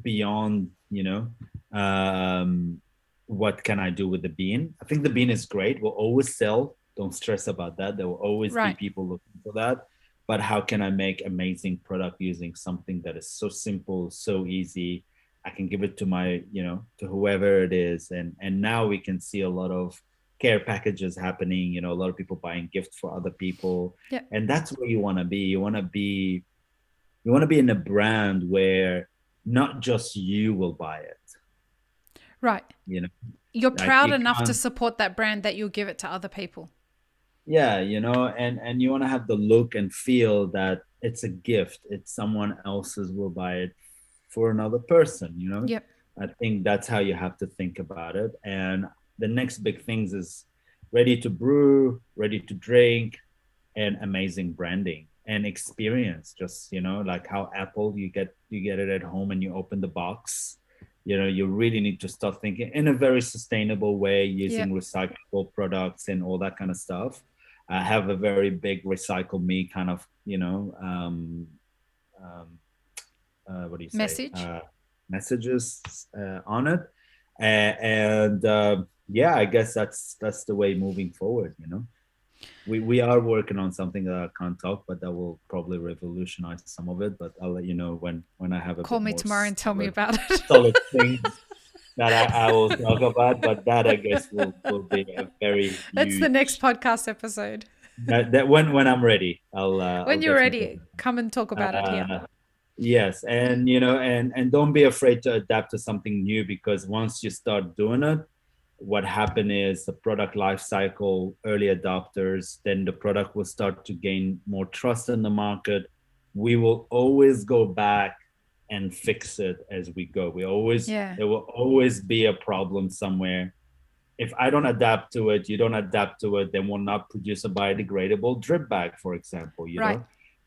beyond, you know, what can I do with the bean? I think the bean is great. We'll always sell. Don't stress about that. There will always be people looking for that. But how can I make amazing product using something that is so simple, so easy, I can give it to my, to whoever it is. And now we can see a lot of care packages happening, a lot of people buying gifts for other people. Yeah. And that's where you want to be. You want to be in a brand where not just you will buy it. Right. You're Like proud you enough to can't, support that brand that you'll give it to other people. yeah, and you want to have the look and feel that it's a gift. It's someone else's will buy it for another person. Yep. I think that's how you have to think about it. And the next big things is ready to brew, ready to drink, and amazing branding and experience. Just like how Apple, you get it at home and you open the box. You really need to start thinking in a very sustainable way, using recyclable products and all that kind of stuff. I have a very big recycle me kind of um, what do you say, Message. messages on it. And yeah, I guess that's the way moving forward. We are working on something that I can't talk, but that will probably revolutionize some of it. But I'll let you know when I have a Call bit me more tomorrow and tell me about it. solid things that I will talk about. But that, I guess, will be a very That's the huge. next podcast episode. That when I'm ready, I'll When you're definitely. ready, come and talk about it here. Yes, and and don't be afraid to adapt to something new, because once you start doing it, what happen is the product life cycle, early adopters, then the product will start to gain more trust in the market. We will always go back and fix it as we go. There will always be a problem somewhere. If I don't adapt to it, you don't adapt to it, then we'll not produce a biodegradable drip bag, for example. Right.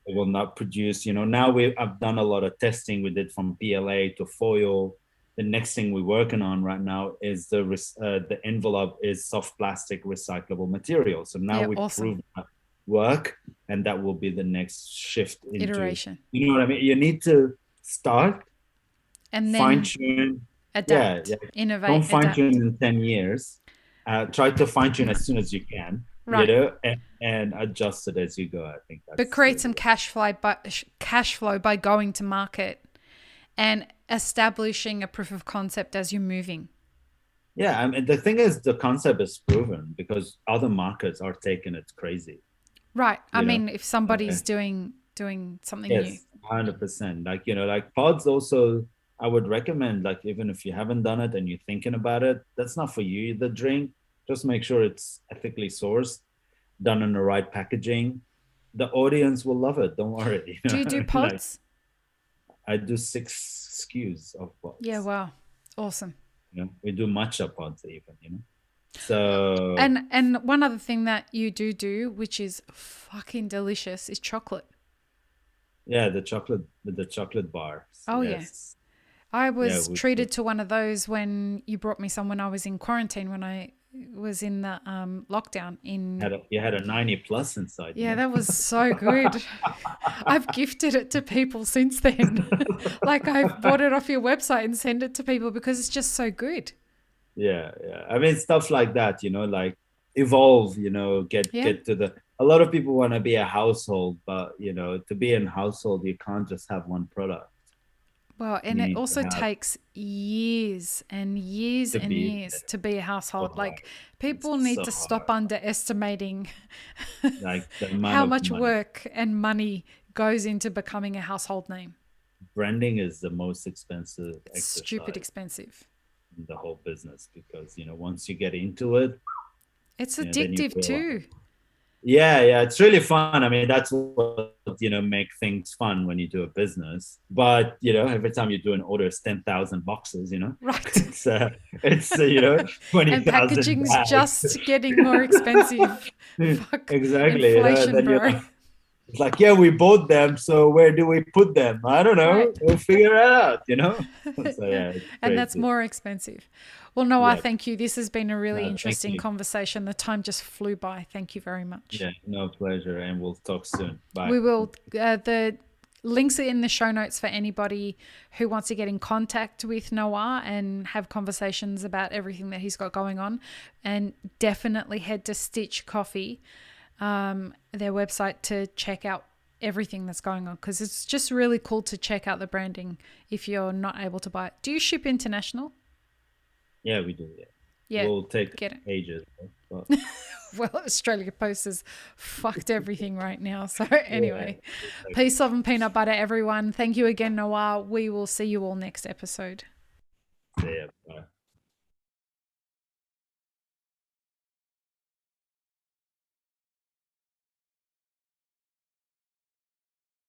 It will not produce. Now I've done a lot of testing. We did from PLA to foil. The next thing we're working on right now is the envelope is soft plastic recyclable material. So now we prove that work, and that will be the next shift into iteration. You know what I mean? You need to start and then fine tune. adapt, innovate, Don't fine adapt. tune in 10 years. Try to fine tune as soon as you can, right. and adjust it as you go. I think that's. But create some cash flow by going to market and establishing a proof of concept as you're moving. Yeah, I mean, the thing is, the concept is proven because other markets are taking it crazy. Right. I mean, if somebody's doing something new. 100%. Like pods also, I would recommend, like, even if you haven't done it and you're thinking about it, that's not for you, the drink. Just make sure it's ethically sourced, done in the right packaging. The audience will love it. Don't worry. Do you do pods? I do 6 SKUs of pods. Yeah, wow. Awesome. We do matcha pods even. So and one other thing that you do, which is fucking delicious, is chocolate. Yeah, the chocolate bars. Oh yes. I was treated to one of those when you brought me some when I was in quarantine, when I was in the lockdown. You had a 90+ inside. Yeah, that was so good. I've gifted it to people since then. Like, I've bought it off your website and sent it to people because it's just so good. Yeah. I mean, stuff like that, like evolve, get to the. A lot of people want to be a household, but to be in household, you can't just have one product. Well, and it also takes years and years and years to be a household. Like, people need to stop underestimating like how much work and money goes into becoming a household name. Branding is the most expensive exercise. Stupid expensive. In the whole business, because once you get into it, it's addictive too. Yeah, it's really fun. I mean, that's what make things fun when you do a business. But every time you do an order, it's 10,000 boxes. Right? It's 20,000. And packaging's just getting more expensive. Fuck, exactly. Inflation, bro. It's like, yeah, we bought them, so where do we put them? I don't know. Right. We'll figure it out. So yeah, and that's more expensive. Well, Nawar, thank you. This has been a really interesting conversation. The time just flew by. Thank you very much. Yeah, no pleasure. And we'll talk soon. Bye. We will. The links are in the show notes for anybody who wants to get in contact with Nawar and have conversations about everything that he's got going on. And definitely head to Stitch Coffee, their website, to check out everything that's going on, because it's just really cool to check out the branding if you're not able to buy it. Do you ship international? Yeah, we do. Yeah. Yeah. We'll take Get it. ages. But Well, Australia Post has fucked everything right now. So anyway, yeah. peace, love and peanut butter, everyone. Thank you again, Nawar. We will see you all next episode. Yeah. Bye.